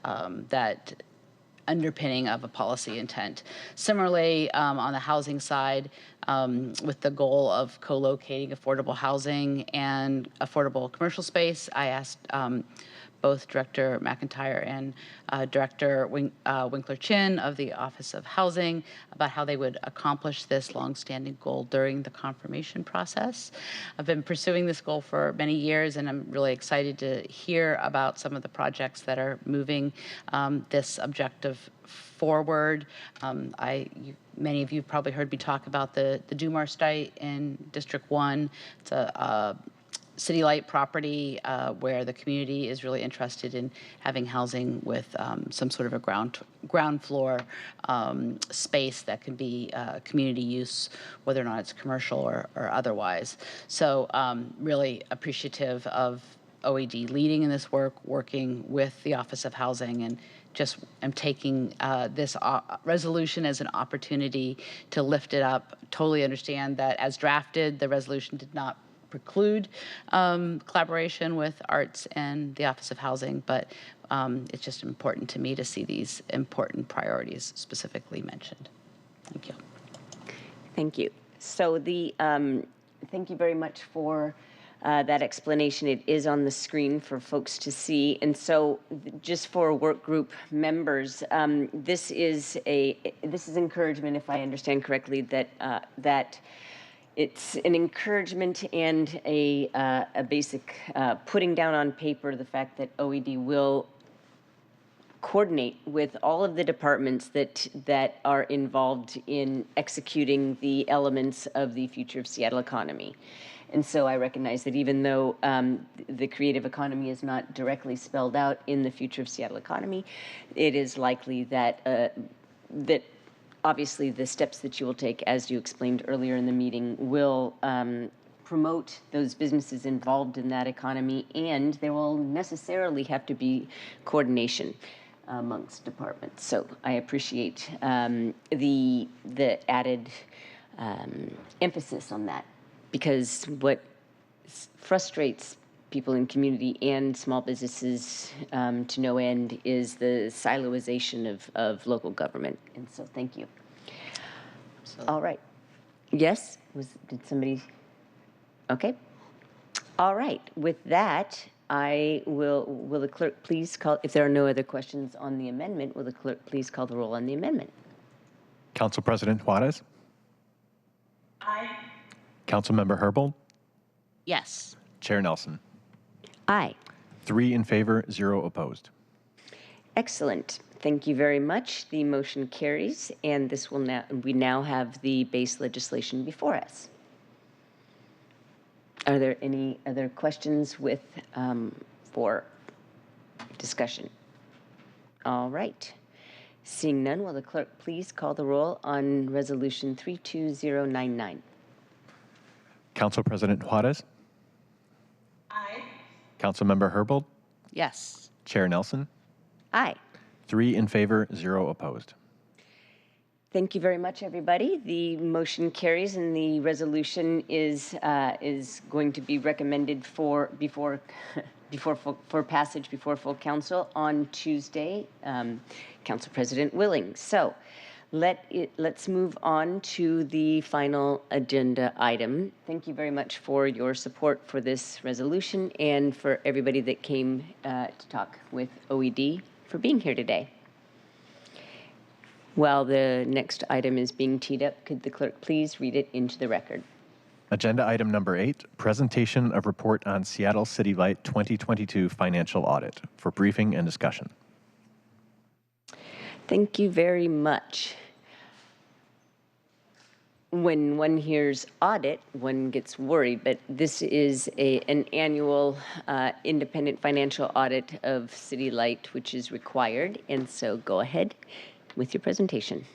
underpinning of a policy intent. Similarly, on the housing side, with the goal of co-locating affordable housing and affordable commercial space, I asked both Director McIntyre and Director Winkler-Chin of the Office of Housing about how they would accomplish this longstanding goal during the confirmation process. I've been pursuing this goal for many years, and I'm really excited to hear about some of the projects that are moving this objective forward. Many of you probably heard me talk about the Dumar site in District 1. It's a City Light property where the community is really interested in having housing with some sort of a ground floor space that can be community use, whether or not it's commercial or otherwise. So really appreciative of OED leading in this work, working with the Office of Housing, and just am taking this resolution as an opportunity to lift it up. Totally understand that as drafted, the resolution did not preclude collaboration with arts and the Office of Housing, but it's just important to me to see these important priorities specifically mentioned. Thank you. Thank you. So thank you very much for that explanation. It is on the screen for folks to see. And so just for work group members, this is encouragement, if I understand correctly, that it's an encouragement and a basic putting down on paper the fact that OED will coordinate with all of the departments that are involved in executing the elements of the future of Seattle economy. And so I recognize that even though the creative economy is not directly spelled out in the future of Seattle economy, it is likely that that obviously the steps that you will take, as you explained earlier in the meeting, will promote those businesses involved in that economy, and there will necessarily have to be coordination amongst departments. So I appreciate the added emphasis on that, because what frustrates people in community and small businesses to no end is the siloization of local government. And so thank you. All right. Yes? Did somebody? Okay. All right. With that, will the clerk please call, if there are no other questions on the amendment, will the clerk please call the roll on the amendment? Council President Juarez? Aye. Councilmember Herbold? Yes. Chair Nelson? Aye. 3 in favor, 0 opposed. Excellent. Thank you very much. The motion carries, and this will we now have the base legislation before us. Are there any other questions for discussion? All right. Seeing none, will the clerk please call the roll on Resolution 32099? Council President Juarez? Aye. Councilmember Herbold? Yes. Chair Nelson? Aye. 3 in favor, 0 opposed. Thank you very much, everybody. The motion carries, and the resolution is going to be recommended for passage before full council on Tuesday. Council President willing. So, let's move on to the final agenda item. Thank you very much for your support for this resolution, and for everybody that came to talk with OED for being here today. While the next item is being teed up, could the clerk please read it into the record? Agenda item number 8, presentation of report on Seattle City Light 2022 financial audit for briefing and discussion. Thank you very much. When one hears audit, one gets worried, but this is an annual independent financial audit of City Light, which is required. And so go ahead with your presentation.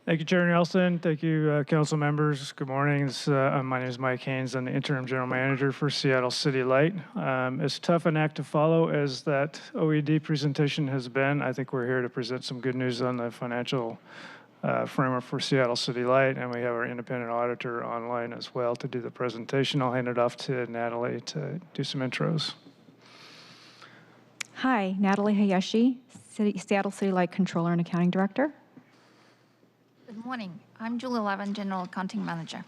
Thank you, Chair Nelson. Thank you, council members. Good morning. My name is Mike Haynes. I'm the interim general manager for Seattle City Light. As tough an act to follow as that OED presentation has been, I think we're here to present some good news on the financial framework for Seattle City Light, and we have our independent auditor online as well to do the presentation. I'll hand it off to Natalie to do some intros. Hi, Natalie Hayashi, Seattle City Light Controller and Accounting Director. Good morning. I'm Julie Levin, General Accounting Manager.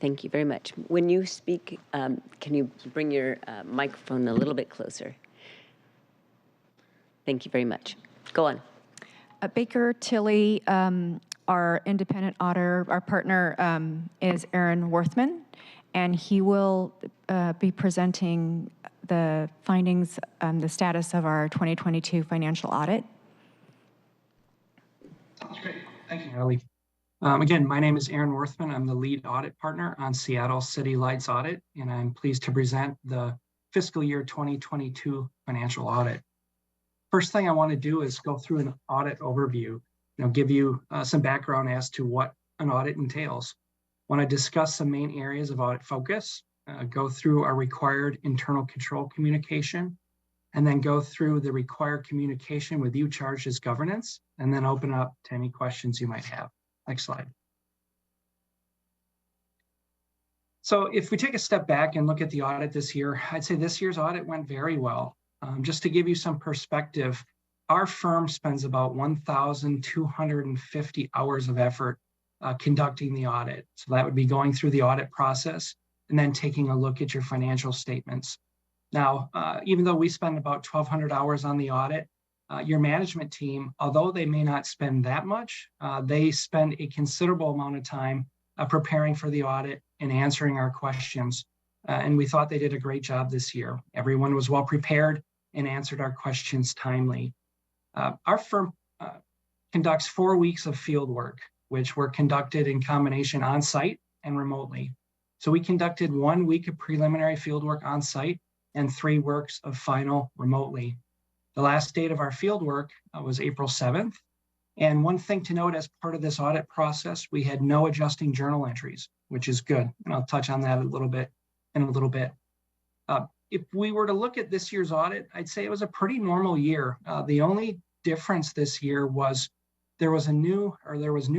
Thank you very much. When you speak, can you bring your microphone a little bit closer? Thank you very much. Go on. Baker Tilly, our independent auditor, our partner is Aaron Worthman, and he will be presenting the findings, the status of our 2022 financial audit. Sounds great. Thank you, Natalie. Again, my name is Aaron Worthman. I'm the lead audit partner on Seattle City Lights Audit, and I'm pleased to present the fiscal year 2022 financial audit. First thing I want to do is go through an audit overview, give you some background as to what an audit entails. I want to discuss some main areas of audit focus, go through our required internal control communication, and then go through the required communication with you charged as governance, and then open up to any questions you might have. Next slide. So if we take a step back and look at the audit this year, I'd say this year's audit went very well. Just to give you some perspective, our firm spends about 1,250 hours of effort conducting the audit. So that would be going through the audit process and then taking a look at your financial statements. Now, even though we spend about 1,200 hours on the audit, your management team, although they may not spend that much, they spend a considerable amount of time preparing for the audit and answering our questions. And we thought they did a great job this year. Everyone was well prepared and answered our questions timely. Our firm conducts 4 weeks of field work, which were conducted in combination on site and remotely. So we conducted 1 week of preliminary field work on site and 3 weeks of final remotely. The last date of our field work was April 7th. And one thing to note as part of this audit process, we had no adjusting journal entries, which is good. And I'll touch on that a little bit in a little bit. If we were to look at this year's audit, I'd say it was a pretty normal year. The only difference this year was there was new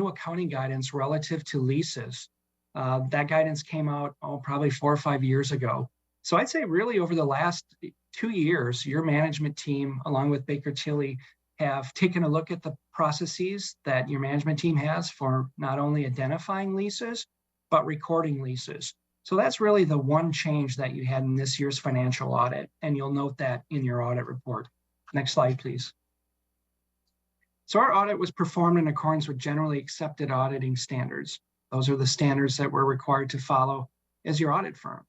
accounting guidance relative to leases. That guidance came out, probably 4 or 5 years ago. So I'd say really over the last 2 years, your management team, along with Baker Tilly, have taken a look at the processes that your management team has for not only identifying leases, but recording leases. So that's really the one change that you had in this year's financial audit, and you'll note that in your audit report. Next slide, please. So our audit was performed in accordance with generally accepted auditing standards. Those are the standards that we're required to follow as your audit firm.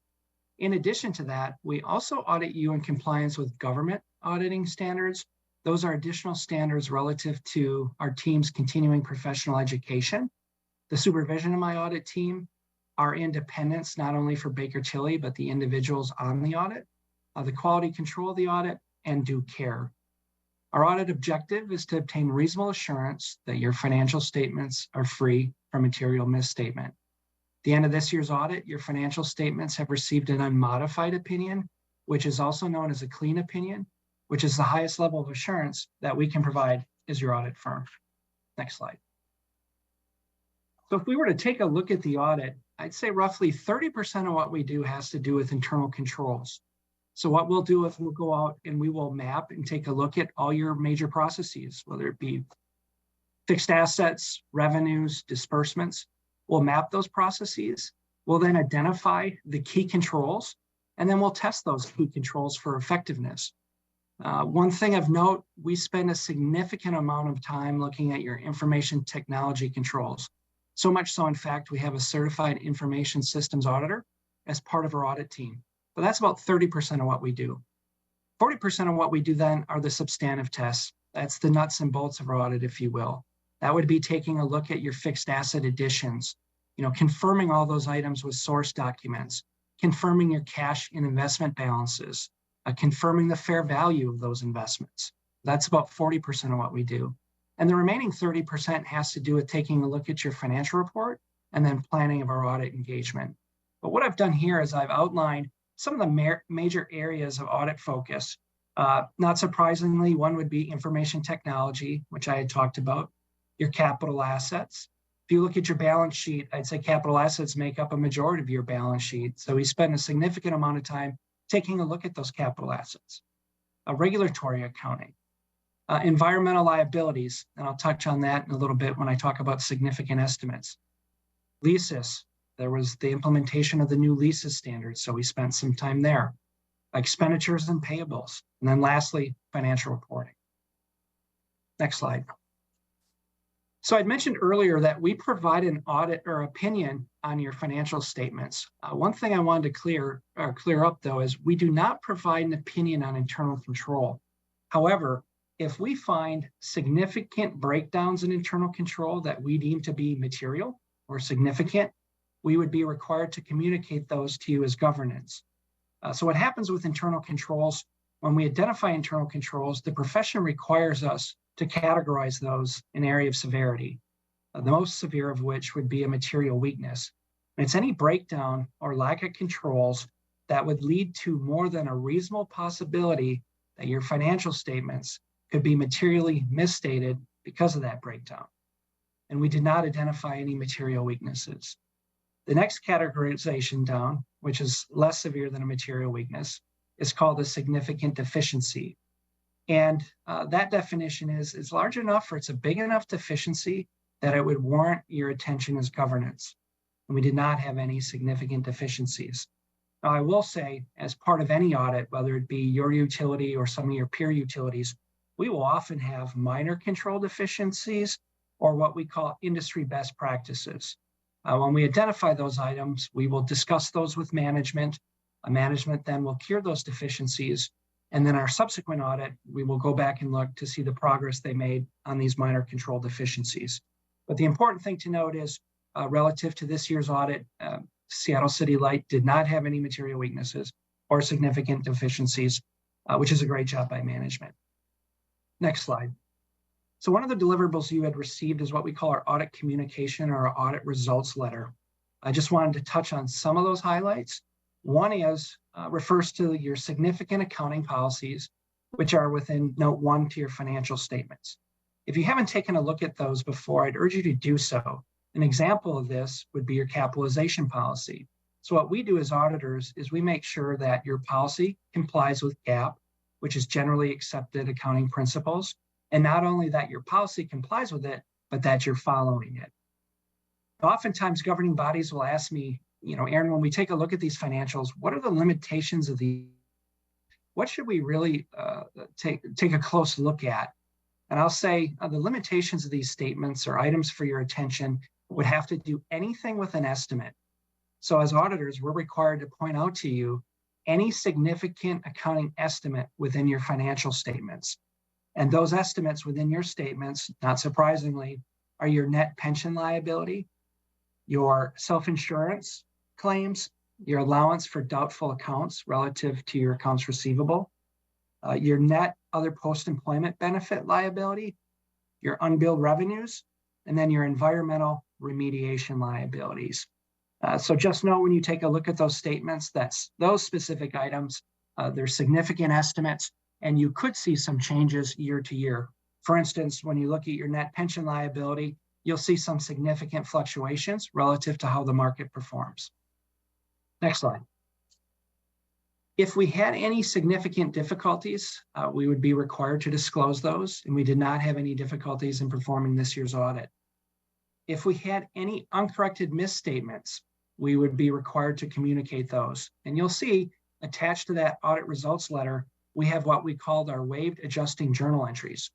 In addition to that, we also audit you in compliance with government auditing standards. Those are additional standards relative to our team's continuing professional education, the supervision of my audit team, our independence, not only for Baker Tilly, but the individuals on the audit, the quality control of the audit, and due care. Our audit objective is to obtain reasonable assurance that your financial statements are free from material misstatement. At the end of this year's audit, your financial statements have received an unmodified opinion, which is also known as a clean opinion, which is the highest level of assurance that we can provide as your audit firm. Next slide. So if we were to take a look at the audit, I'd say roughly 30% of what we do has to do with internal controls. So what we'll do is we'll go out and we will map and take a look at all your major processes, whether it be fixed assets, revenues, disbursements. We'll map those processes. We'll then identify the key controls, and then we'll test those key controls for effectiveness. One thing of note, we spend a significant amount of time looking at your information technology controls. So much so, in fact, we have a certified information systems auditor as part of our audit team. But that's about 30% of what we do. 40% of what we do then are the substantive tests. That's the nuts and bolts of our audit, if you will. That would be taking a look at your fixed asset additions, confirming all those items with source documents, confirming your cash and investment balances, confirming the fair value of those investments. That's about 40% of what we do. And the remaining 30% has to do with taking a look at your financial report and then planning of our audit engagement. But what I've done here is I've outlined some of the major areas of audit focus. Not surprisingly, one would be information technology, which I had talked about, your capital assets. If you look at your balance sheet, I'd say capital assets make up a majority of your balance sheet. So we spend a significant amount of time taking a look at those capital assets. Regulatory accounting, environmental liabilities, and I'll touch on that in a little bit when I talk about significant estimates. Leases, there was the implementation of the new leases standards, so we spent some time there. Expenditures and payables, and then lastly, financial reporting. Next slide. So I'd mentioned earlier that we provide an audit or opinion on your financial statements. One thing I wanted to clear up though is we do not provide an opinion on internal control. However, if we find significant breakdowns in internal control that we deem to be material or significant, we would be required to communicate those to you as governance. So what happens with internal controls, when we identify internal controls, the profession requires us to categorize those in area of severity, the most severe of which would be a material weakness. And it's any breakdown or lack of controls that would lead to more than a reasonable possibility that your financial statements could be materially misstated because of that breakdown. And we did not identify any material weaknesses. The next categorization down, which is less severe than a material weakness, is called a significant deficiency. And that definition is it's large enough or it's a big enough deficiency that it would warrant your attention as governance. And we did not have any significant deficiencies. Now, I will say, as part of any audit, whether it be your utility or some of your peer utilities, we will often have minor control deficiencies or what we call industry best practices. When we identify those items, we will discuss those with management. Management then will cure those deficiencies, And then our subsequent audit, we will go back and look to see the progress they made on these minor control deficiencies. But the important thing to note is relative to this year's audit, Seattle City Light did not have any material weaknesses or significant deficiencies, which is a great job by management. Next slide. So one of the deliverables you had received is what we call our audit communication or our audit results letter. I just wanted to touch on some of those highlights. One is refers to your significant accounting policies, which are within note 1 to your financial statements. If you haven't taken a look at those before, I'd urge you to do so. An example of this would be your capitalization policy. So what we do as auditors is we make sure that your policy complies with GAAP, which is generally accepted accounting principles. And not only that your policy complies with it, but that you're following it. Oftentimes governing bodies will ask me, Aaron, when we take a look at these financials, what are the limitations of the, what should we really take a close look at? And I'll say the limitations of these statements or items for your attention would have to do anything with an estimate. So as auditors, we're required to point out to you any significant accounting estimate within your financial statements. And those estimates within your statements, not surprisingly, are your net pension liability, your self-insurance claims, your allowance for doubtful accounts relative to your accounts receivable, your net other post-employment benefit liability, your unbilled revenues, and then your environmental remediation liabilities. So just know when you take a look at those statements, that's those specific items, they're significant estimates, and you could see some changes year to year. For instance, when you look at your net pension liability, you'll see some significant fluctuations relative to how the market performs. Next slide. If we had any significant difficulties, we would be required to disclose those, and we did not have any difficulties in performing this year's audit. If we had any uncorrected misstatements, we would be required to communicate those. And you'll see attached to that audit results letter, we have what we called our waived adjusting journal entries.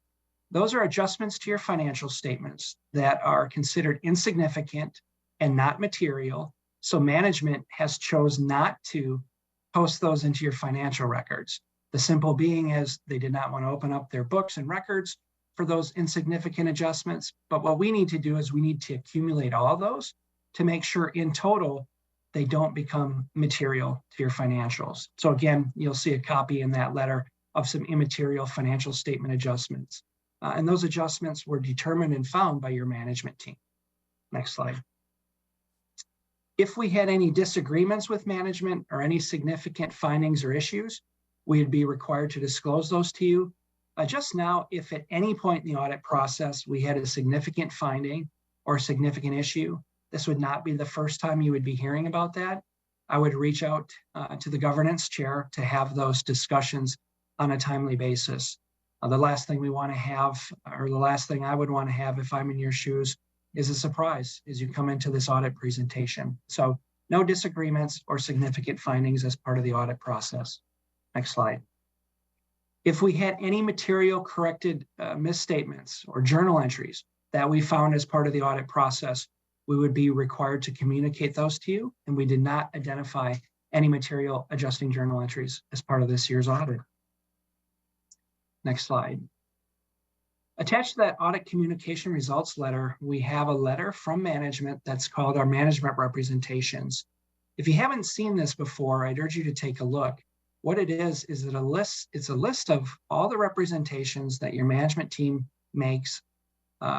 Those are adjustments to your financial statements that are considered insignificant and not material. So management has chosen not to post those into your financial records. The simple being is they did not want to open up their books and records for those insignificant adjustments. But what we need to do is we need to accumulate all of those to make sure in total, they don't become material to your financials. So again, you'll see a copy in that letter of some immaterial financial statement adjustments. And those adjustments were determined and found by your management team. Next slide. If we had any disagreements with management or any significant findings or issues, we'd be required to disclose those to you. Just now, if at any point in the audit process we had a significant finding or a significant issue, this would not be the first time you would be hearing about that. I would reach out to the governance chair to have those discussions on a timely basis. The last thing we want to have, or the last thing I would want to have if I'm in your shoes, is a surprise as you come into this audit presentation. So no disagreements or significant findings as part of the audit process. Next slide. If we had any material corrected misstatements or journal entries that we found as part of the audit process, we would be required to communicate those to you, and we did not identify any material adjusting journal entries as part of this year's audit. Next slide. Attached to that audit communication results letter, we have a letter from management that's called our management representations. If you haven't seen this before, I'd urge you to take a look. What it is it a list? It's a list of all the representations that your management team makes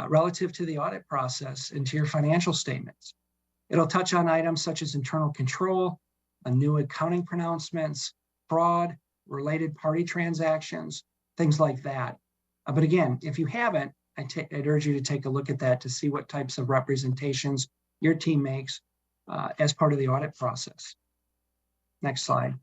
relative to the audit process and to your financial statements. It'll touch on items such as internal control, new accounting pronouncements, fraud, related party transactions, things like that. But again, if you haven't, I'd urge you to take a look at that to see what types of representations your team makes as part of the audit process. Next slide.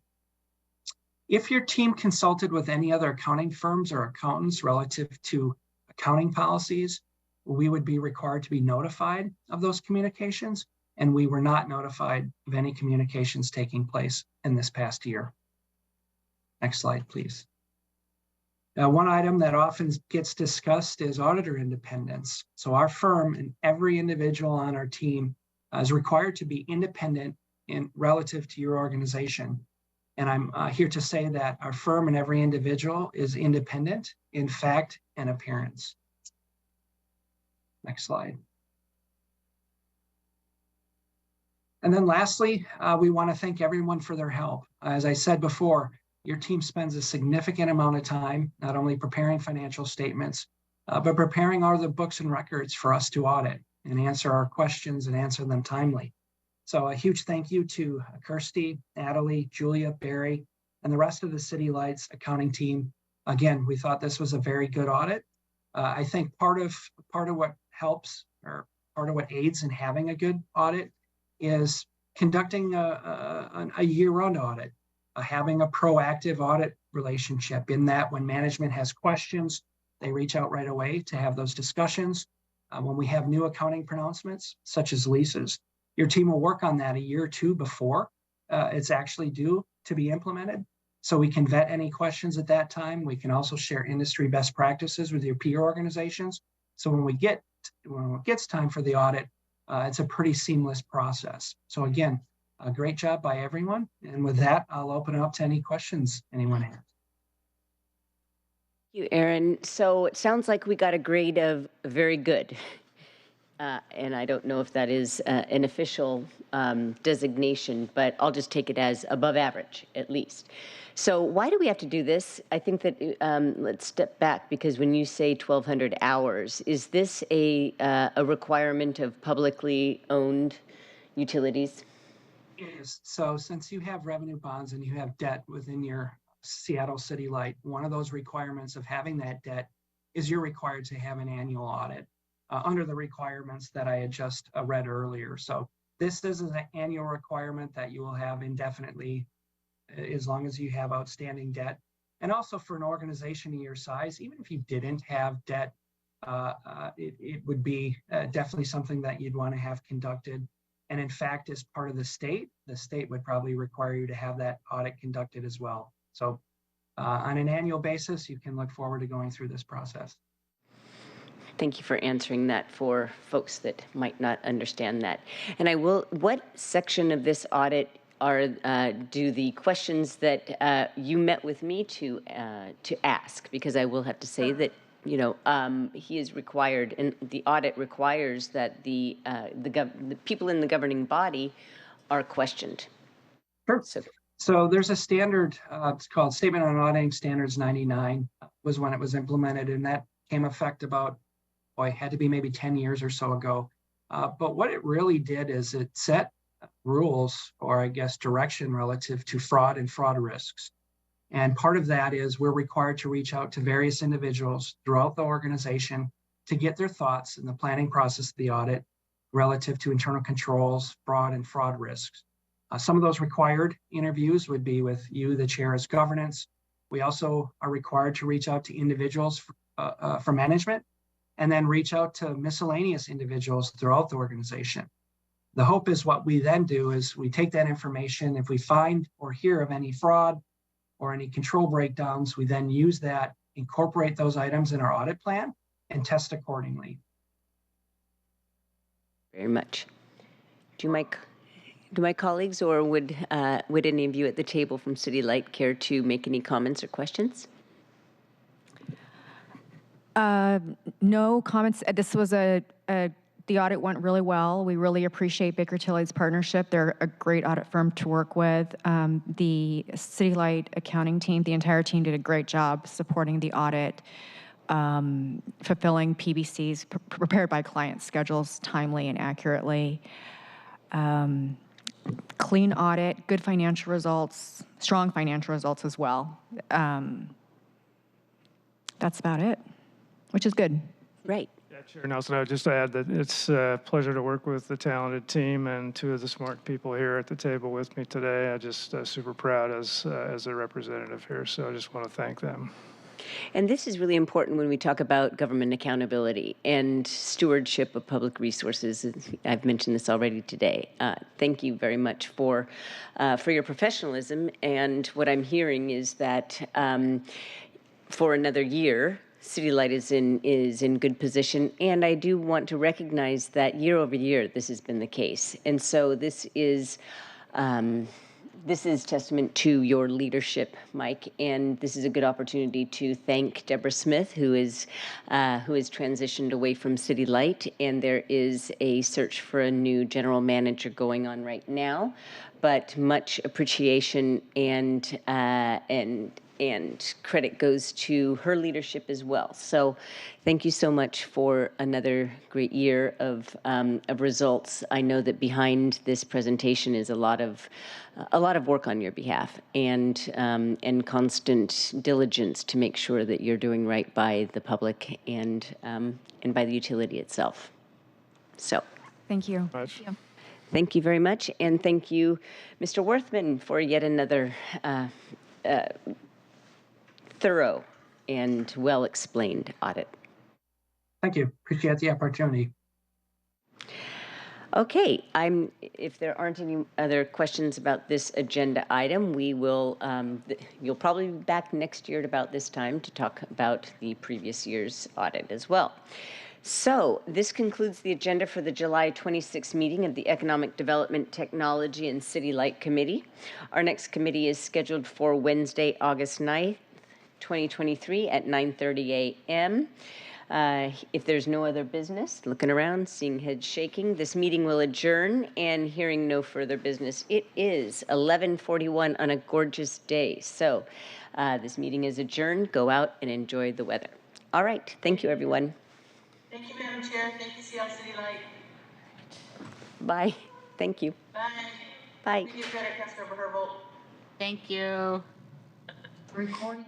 If your team consulted with any other accounting firms or accountants relative to accounting policies, we would be required to be notified of those communications, and we were not notified of any communications taking place in this past year. Next slide, please. Now, one item that often gets discussed is auditor independence. So our firm and every individual on our team is required to be independent in relative to your organization. And I'm here to say that our firm and every individual is independent in fact and appearance. Next slide. And then lastly, we want to thank everyone for their help. As I said before, your team spends a significant amount of time not only preparing financial statements, but preparing all the books and records for us to audit and answer our questions and answer them timely. So a huge thank you to Kirsty, Natalie, Julia, Barry, and the rest of the City Lights accounting team. Again, we thought this was a very good audit. I think part of what helps or part of what aids in having a good audit is conducting a year-round audit, having a proactive audit relationship in that when management has questions, they reach out right away to have those discussions. When we have new accounting pronouncements, such as leases, your team will work on that a year or two before it's actually due to be implemented. So we can vet any questions at that time. We can also share industry best practices with your peer organizations. So when it gets time for the audit, it's a pretty seamless process. So again, a great job by everyone. And with that, I'll open it up to any questions anyone has. Thank you, Aaron. So it sounds like we got a grade of very good. And I don't know if that is an official designation, but I'll just take it as above average, at least. So why do we have to do this? I think that let's step back, because when you say 1,200 hours, is this a requirement of publicly owned utilities? It is. So since you have revenue bonds and you have debt within your Seattle City Light, one of those requirements of having that debt is you're required to have an annual audit under the requirements that I had just read earlier. So this is an annual requirement that you will have indefinitely as long as you have outstanding debt. And also for an organization of your size, even if you didn't have debt, it would be definitely something that you'd want to have conducted. And in fact, as part of the state would probably require you to have that audit conducted as well. So on an annual basis, you can look forward to going through this process. Thank you for answering that for folks that might not understand that. And what section of this audit do the questions that you met with me to ask? Because I will have to say that, he is required, and the audit requires that the people in the governing body are questioned. Sure. So there's a standard, it's called Statement on Auditing Standards 99 was when it was implemented, and that came effect about, it had to be maybe 10 years or so ago. But what it really did is it set rules, or I guess direction, relative to fraud and fraud risks. And part of that is we're required to reach out to various individuals throughout the organization to get their thoughts in the planning process of the audit relative to internal controls, fraud, and fraud risks. Some of those required interviews would be with you, the chair, as governance. We also are required to reach out to individuals for management, and then reach out to miscellaneous individuals throughout the organization. The hope is what we then do is we take that information. If we find or hear of any fraud or any control breakdowns, we then use that, incorporate those items in our audit plan, and test accordingly. Very much. Do my colleagues, or would any of you at the table from City Light care to make any comments or questions? No comments. This was the audit went really well. We really appreciate Baker Tilly's partnership. They're a great audit firm to work with. The City Light accounting team, the entire team did a great job supporting the audit, fulfilling PBCs prepared by client schedules timely and accurately. Clean audit, good financial results, strong financial results as well. That's about it, which is good. Right. Yeah, Chair Nelson, I would just add that it's a pleasure to work with the talented team and two of the smart people here at the table with me today. I'm just super proud as a representative here, so I just want to thank them. And this is really important when we talk about government accountability and stewardship of public resources. I've mentioned this already today. Thank you very much for your professionalism. And what I'm hearing is that for another year, City Light is in good position. And I do want to recognize that year over year, this has been the case. And so this is This is testament to your leadership, Mike, and this is a good opportunity to thank Deborah Smith, who has transitioned away from City Light, and there is a search for a new general manager going on right now. But much appreciation and credit goes to her leadership as well. So thank you so much for another great year of results. I know that behind this presentation is a lot of work on your behalf and constant diligence to make sure that you're doing right by the public and by the utility itself. So Thank you. thank you very much, and thank you, Mr. Worthman, for yet another thorough and well-explained audit. Thank you. Appreciate the opportunity. Okay, if there aren't any other questions about this agenda item, we will, you'll probably be back next year at about this time to talk about the previous year's audit as well. So this concludes the agenda for the July 26th meeting of the Economic Development, Technology, and City Light Committee. Our next committee is scheduled for Wednesday, August 9th, 2023 at 9:30 a.m. If there's no other business, looking around, seeing heads shaking, this meeting will adjourn, and hearing no further business. It is 11:41 on a gorgeous day. So this meeting is adjourned. Go out and enjoy the weather. All right. Thank you, everyone. Thank you, Madam Chair. Thank you, Seattle City Light. Bye. Thank you. Bye. Bye. We give credit, Councilmember Herbold. Thank you. Recording.